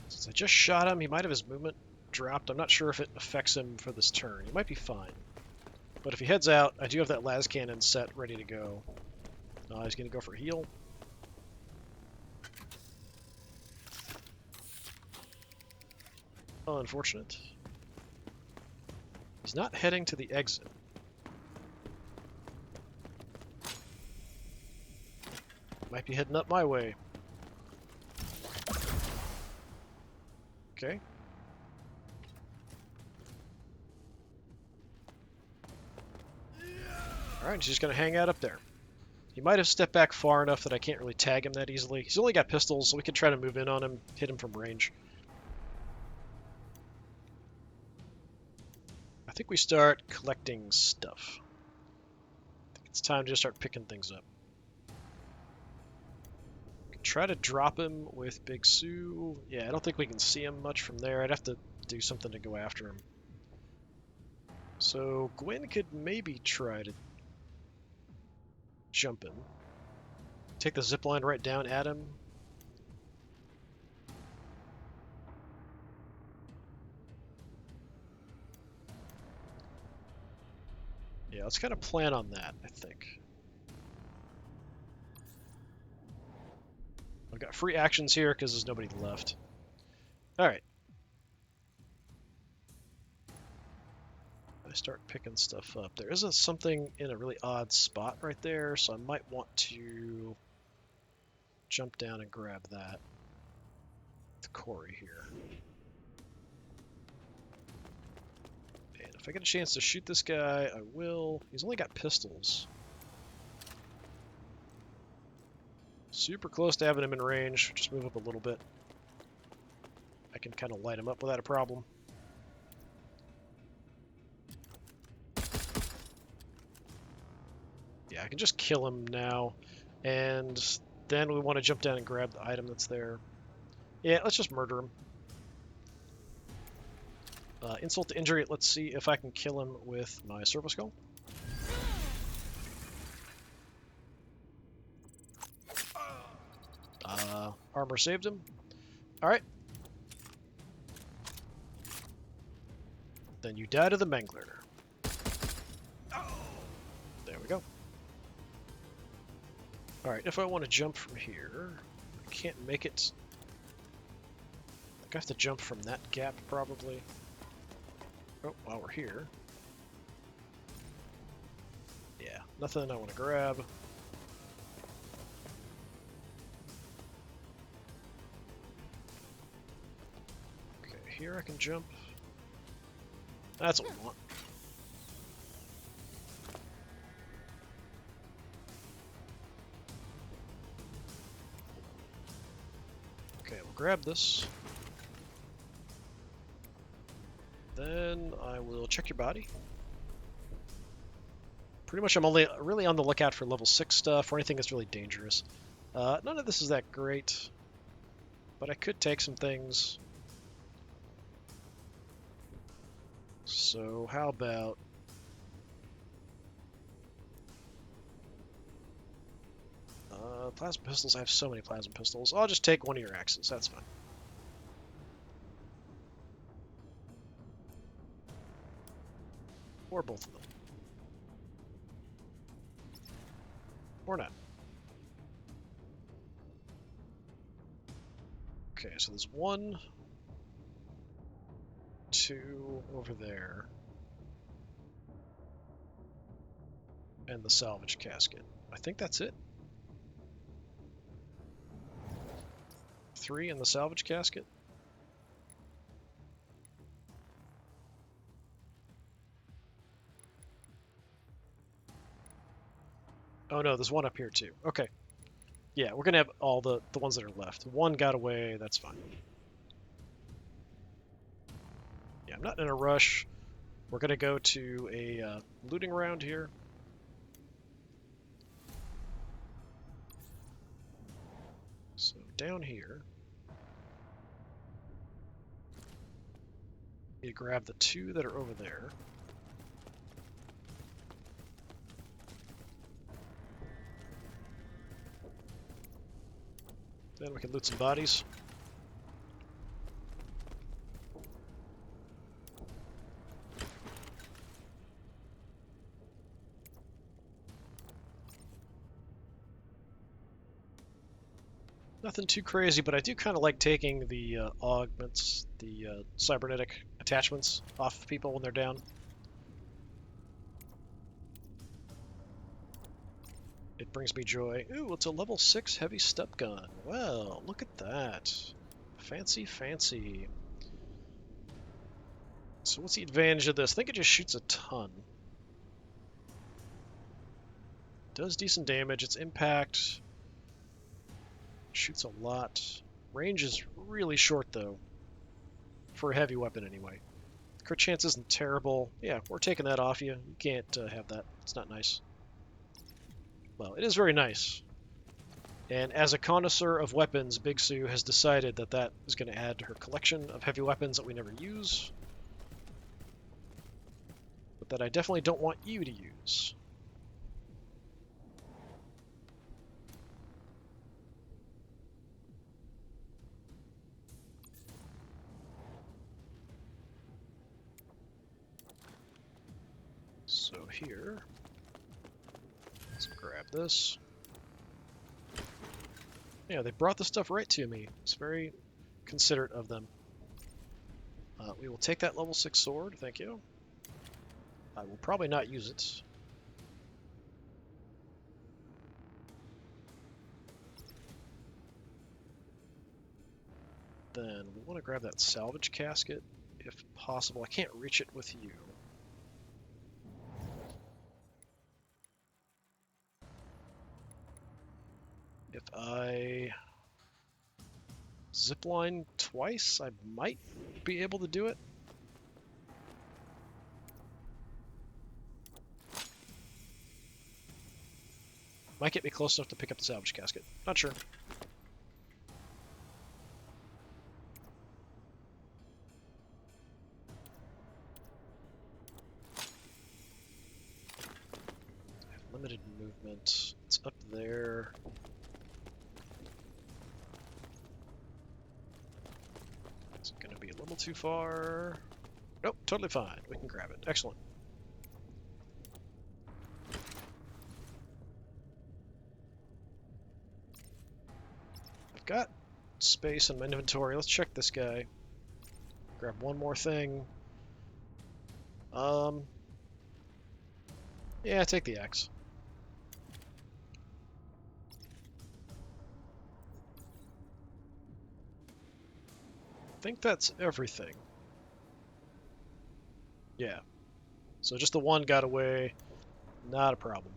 Since I just shot him, he might have his movement dropped. I'm not sure if it affects him for this turn. He might be fine. But if he heads out, I do have that las cannon set ready to go. He's gonna go for a heal. Oh, unfortunate. He's not heading to the exit. Might be heading up my way. Okay. Alright, he's just gonna hang out up there. He might have stepped back far enough that I can't really tag him that easily. He's only got pistols, so we could try to move in on him, hit him from range. I think we start collecting stuff. I think it's time to just start picking things up. Try to drop him with Big Sue. Yeah, I don't think we can see him much from there. I'd have to do something to go after him. So Gwen could maybe try to jump him. Take the zipline right down at him. Yeah, let's kind of plan on that, I think. I've got free actions here because there's nobody left. Alright. I start picking stuff up. There is something in a really odd spot right there, so I might want to jump down and grab that. The Corey here. And if I get a chance to shoot this guy, I will. He's only got pistols. Super close to having him in range. Just move up a little bit. I can kind of light him up without a problem. Yeah, I can just kill him now. And then we want to jump down and grab the item that's there. Yeah, let's just murder him. Insult to injury. Let's see if I can kill him with my Servo Skull. Armor saved him. Alright. Then you die to the Mangler. There we go. Alright, if I want to jump from here, I can't make it. I think I have to jump from that gap, probably. Oh, while we're here. Yeah, nothing I want to grab. Okay, here I can jump. That's what we want. Okay, we'll grab this. Then I will check your body. Pretty much I'm only really on the lookout for level 6 stuff or anything that's really dangerous. None of this is that great, but I could take some things. So how about... plasma pistols. I have so many plasma pistols. I'll just take one of your axes. That's fine. Or both of them. Or not. Okay, so there's 1, 2 over there. And the salvage casket. I think that's it. 3 in the salvage casket. Oh no, there's 1 up here too. Okay. Yeah, we're gonna have all the ones that are left. 1 got away, that's fine. Yeah, I'm not in a rush. We're gonna go to a looting round here. So down here, you grab the 2 that are over there. Then we can loot some bodies. Nothing too crazy, but I do kind of like taking the augments, the cybernetic attachments off of people when they're down. It brings me joy. Ooh, it's a level 6 heavy step gun. Well, look at that. Fancy, fancy. So what's the advantage of this? I think it just shoots a ton. Does decent damage. Its impact shoots a lot. Range is really short, though. For a heavy weapon, anyway. Crit chance isn't terrible. Yeah, we're taking that off you. You can't have that. It's not nice. Well, it is very nice. And as a connoisseur of weapons, Big Sue has decided that that is going to add to her collection of heavy weapons that we never use. But that I definitely don't want you to use. So here, let's grab this. Yeah, they brought the stuff right to me. It's very considerate of them. We will take that level 6 sword, thank you. I will probably not use it. Then we want to grab that salvage casket, if possible. I can't reach it with you. If I zipline twice, I might be able to do it. Might get me close enough to pick up the salvage casket. Not sure. I have limited movement. It's up there. It's going to be a little too far. Nope, totally fine. We can grab it. Excellent. I've got space in my inventory. Let's check this guy. Grab one more thing. Yeah, take the axe. I think that's everything. Yeah. So just the one got away. Not a problem.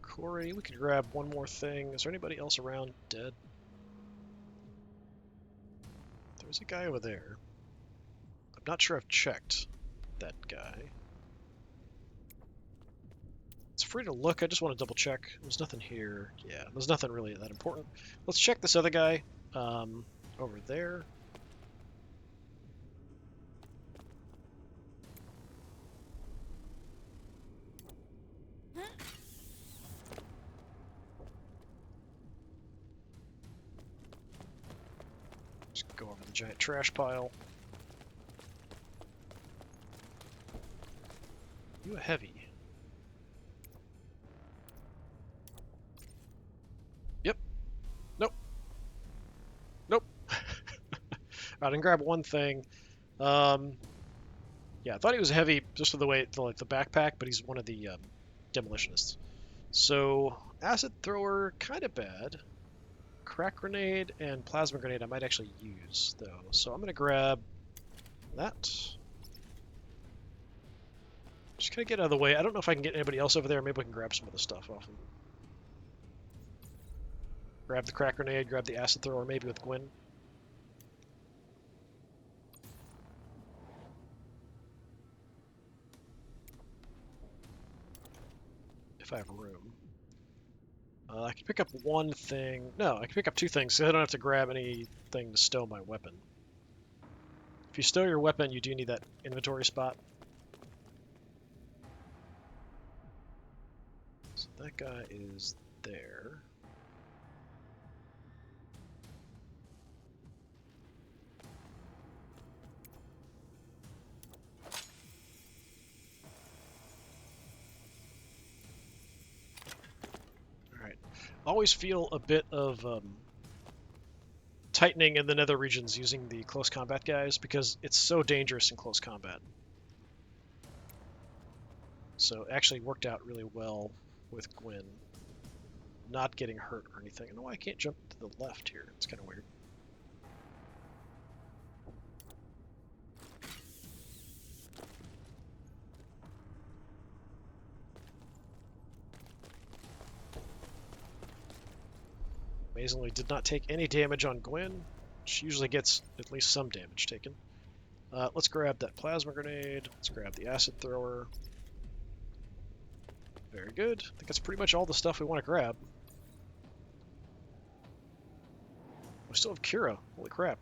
Corey, we could grab one more thing. Is there anybody else around dead? There's a guy over there. I'm not sure I've checked that guy. It's free to look. I just want to double check. There's nothing here. Yeah, there's nothing really that important. Let's check this other guy over there. Just go over the giant trash pile. You a heavy? Yep. Nope. Nope. I didn't grab one thing. Yeah, I thought he was heavy just for the way, like the backpack, but he's one of the demolitionists. So, acid thrower, kind of bad. Crack grenade and plasma grenade I might actually use, though. So I'm going to grab that. Just kind of get out of the way. I don't know if I can get anybody else over there. Maybe we can grab some of the stuff off him. Grab the crack grenade, grab the acid thrower, maybe with Gwyn. If I have room. I can pick up one thing. No, I can pick up two things, so I don't have to grab anything to stow my weapon. If you stow your weapon, you do need that inventory spot. So that guy is there. Alright. Always feel a bit of tightening in the nether regions using the close combat guys because it's so dangerous in close combat. So it actually worked out really well with Gwyn. Not getting hurt or anything. I don't know why I can't jump to the left here. It's kind of weird. Amazingly did not take any damage on Gwyn. She usually gets at least some damage taken. Let's grab that plasma grenade. Let's grab the acid thrower. Very good. I think that's pretty much all the stuff we want to grab. We still have Kira. Holy crap.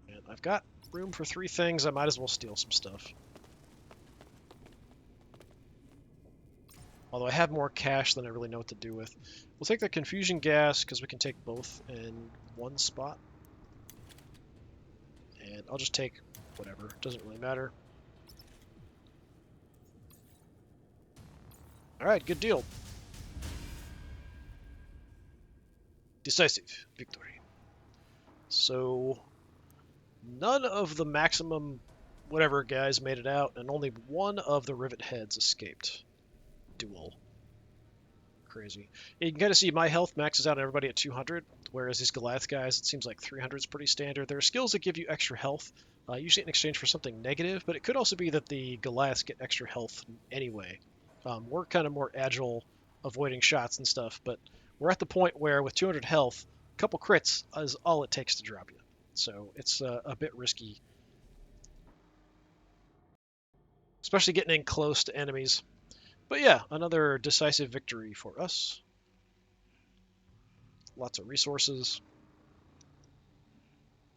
And I've got room for 3 things. I might as well steal some stuff. Although I have more cash than I really know what to do with. We'll take the confusion gas because we can take both in one spot. And I'll just take whatever. Doesn't really matter. Alright, good deal. Decisive victory. So, none of the maximum whatever guys made it out, and only one of the rivet heads escaped. Duel. Crazy. You can kind of see my health maxes out on everybody at 200, whereas these Goliath guys, it seems like 300 is pretty standard. There are skills that give you extra health, usually in exchange for something negative, but it could also be that the Goliaths get extra health anyway. We're kind of more agile, avoiding shots and stuff, but we're at the point where with 200 health, a couple crits is all it takes to drop you. So it's a bit risky, especially getting in close to enemies. But yeah, another decisive victory for us. Lots of resources.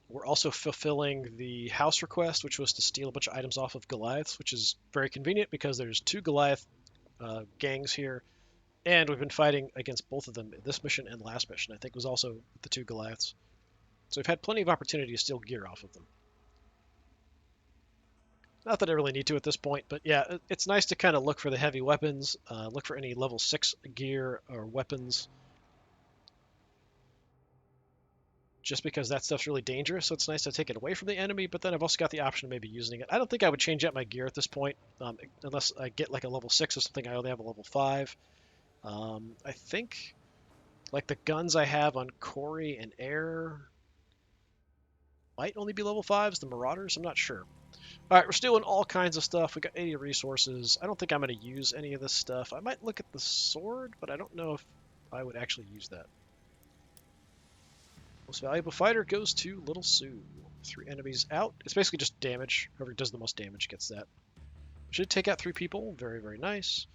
We're also fulfilling the house request, which was to steal a bunch of items off of Goliaths, which is very convenient because there's 2 Goliath gangs here, and we've been fighting against both of them this mission and last mission. I think was also the 2 Goliaths. So we've had plenty of opportunity to steal gear off of them. Not that I really need to at this point, but yeah, it's nice to kind of look for the heavy weapons, look for any level 6 gear or weapons, just because that stuff's really dangerous, so it's nice to take it away from the enemy, but then I've also got the option of maybe using it. I don't think I would change out my gear at this point, unless I get like a level 6 or something. I only have a level 5. I think like the guns I have on Corey and Air might only be level 5s, the Marauders, I'm not sure. All right, we're stealing all kinds of stuff. We got 80 resources. I don't think I'm going to use any of this stuff. I might look at the sword, but I don't know if I would actually use that. Most valuable fighter goes to Little Sue. 3 enemies out. It's basically just damage. Whoever does the most damage gets that. Should take out 3 people. Very, very nice.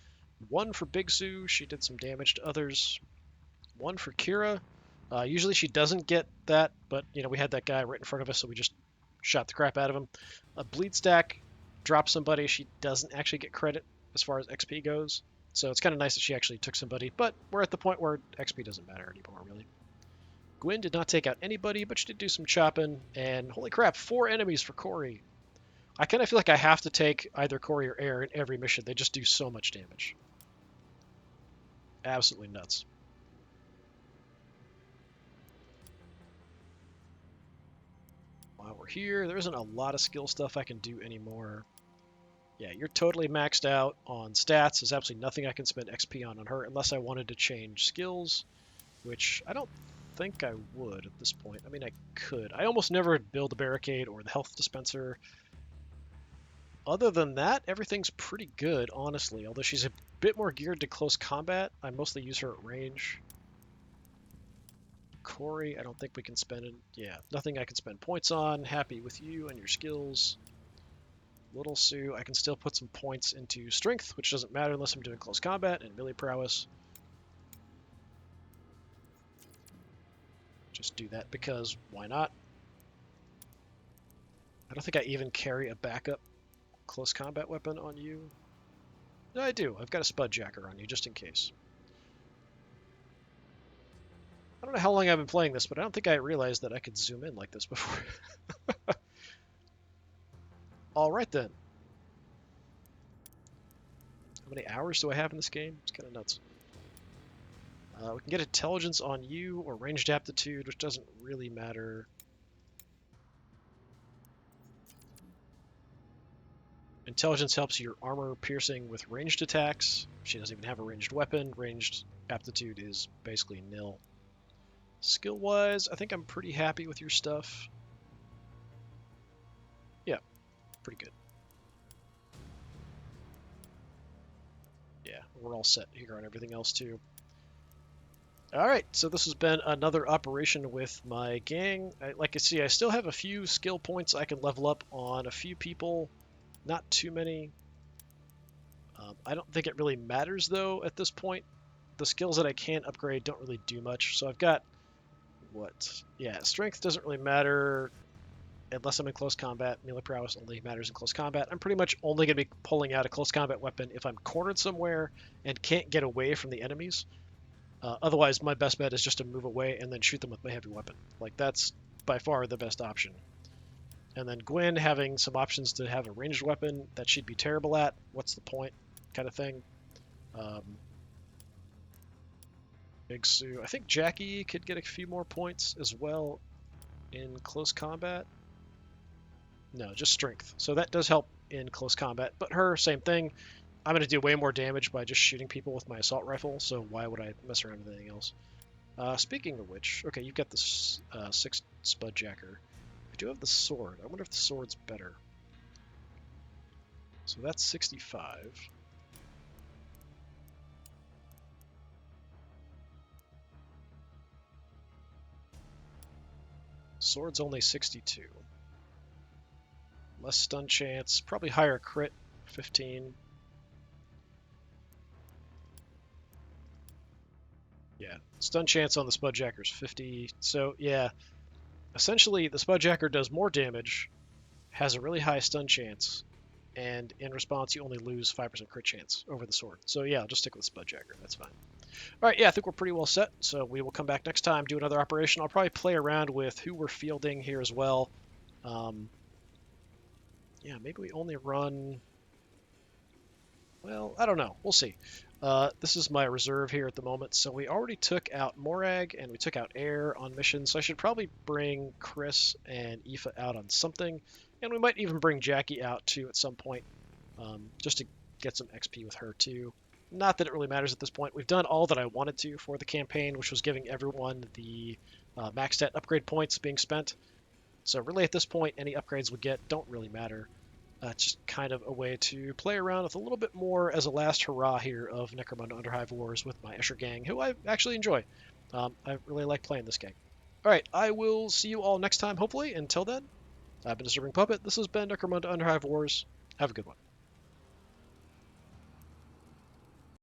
1 for Big Sue. She did some damage to others. 1 for Kira. Usually she doesn't get that, but you know we had that guy right in front of us, so we just shot the crap out of him. A bleed stack drops somebody. She doesn't actually get credit as far as XP goes, so it's kind of nice that she actually took somebody, but we're at the point where XP doesn't matter anymore, really. Gwen did not take out anybody, but she did do some chopping, and holy crap, 4 enemies for Corey. I kind of feel like I have to take either Corey or Air in every mission. They just do so much damage. Absolutely nuts. While we're here, there isn't a lot of skill stuff I can do anymore. Yeah, you're totally maxed out on stats. There's absolutely nothing I can spend XP on her unless I wanted to change skills, which I don't think I would at this point. I mean, I could. I almost never build a barricade or the health dispenser. Other than that, everything's pretty good, honestly. Although she's a bit more geared to close combat, I mostly use her at range. Corey, I don't think we can spend it. Yeah, nothing I can spend points on. Happy with you and your skills. Little Sue, I can still put some points into strength, which doesn't matter unless I'm doing close combat, and melee prowess. Just do that because why not? I don't think I even carry a backup close combat weapon on you. No, I do. I've got a Spudjacker on you just in case. I don't know how long I've been playing this, but I don't think I realized that I could zoom in like this before. Alright then. How many hours do I have in this game? It's kind of nuts. We can get intelligence on you or ranged aptitude, which doesn't really matter. Intelligence helps your armor piercing with ranged attacks. She doesn't even have a ranged weapon. Ranged aptitude is basically nil. Skill-wise, I think I'm pretty happy with your stuff. Yeah, pretty good. Yeah, we're all set here on everything else too. Alright, so this has been another operation with my gang. Like you see, I still have a few skill points I can level up on a few people. Not too many. I don't think it really matters, though, at this point. The skills that I can upgrade don't really do much. So I've got, what? Yeah, strength doesn't really matter. unless I'm in close combat. Melee prowess only matters in close combat. I'm pretty much only going to be pulling out a close combat weapon if I'm cornered somewhere and can't get away from the enemies. Otherwise, my best bet is just to move away and then shoot them with my heavy weapon. Like, that's by far the best option. And then Gwen having some options to have a ranged weapon that she'd be terrible at. What's the point? Kind of thing. Big Sue. I think Jackie could get a few more points as well in close combat. No, just strength. So that does help in close combat. But her, same thing. I'm going to do way more damage by just shooting people with my assault rifle, so why would I mess around with anything else? Speaking of which, okay, you've got this 6 Spudjacker. I do have the sword. I wonder if the sword's better. So that's 65. Sword's only 62. Less stun chance, probably higher crit, 15. Yeah, stun chance on the Spudjacker is 50. So yeah, essentially the Spudjacker does more damage, has a really high stun chance, and in response you only lose 5% crit chance over the sword. So yeah, I'll just stick with Spudjacker. That's fine. All right, yeah, I think we're pretty well set. So we will come back next time, do another operation. I'll probably play around with who we're fielding here as well. Yeah, maybe we only run... Well, I don't know. We'll see. This is my reserve here at the moment. So we already took out Morag and we took out Air on missions. So I should probably bring Chris and Aoife out on something. And we might even bring Jackie out too at some point, just to get some XP with her too. Not that it really matters at this point. We've done all that I wanted to for the campaign, which was giving everyone the max stat upgrade points being spent. So really at this point, any upgrades we get don't really matter. It's just kind of a way to play around with a little bit more as a last hurrah here of Necromunda Underhive Wars with my Escher gang, who I actually enjoy. I really like playing this gang. Alright, I will see you all next time, hopefully. Until then, I've been Disturbing Puppet. This has been Necromunda Underhive Wars. Have a good one.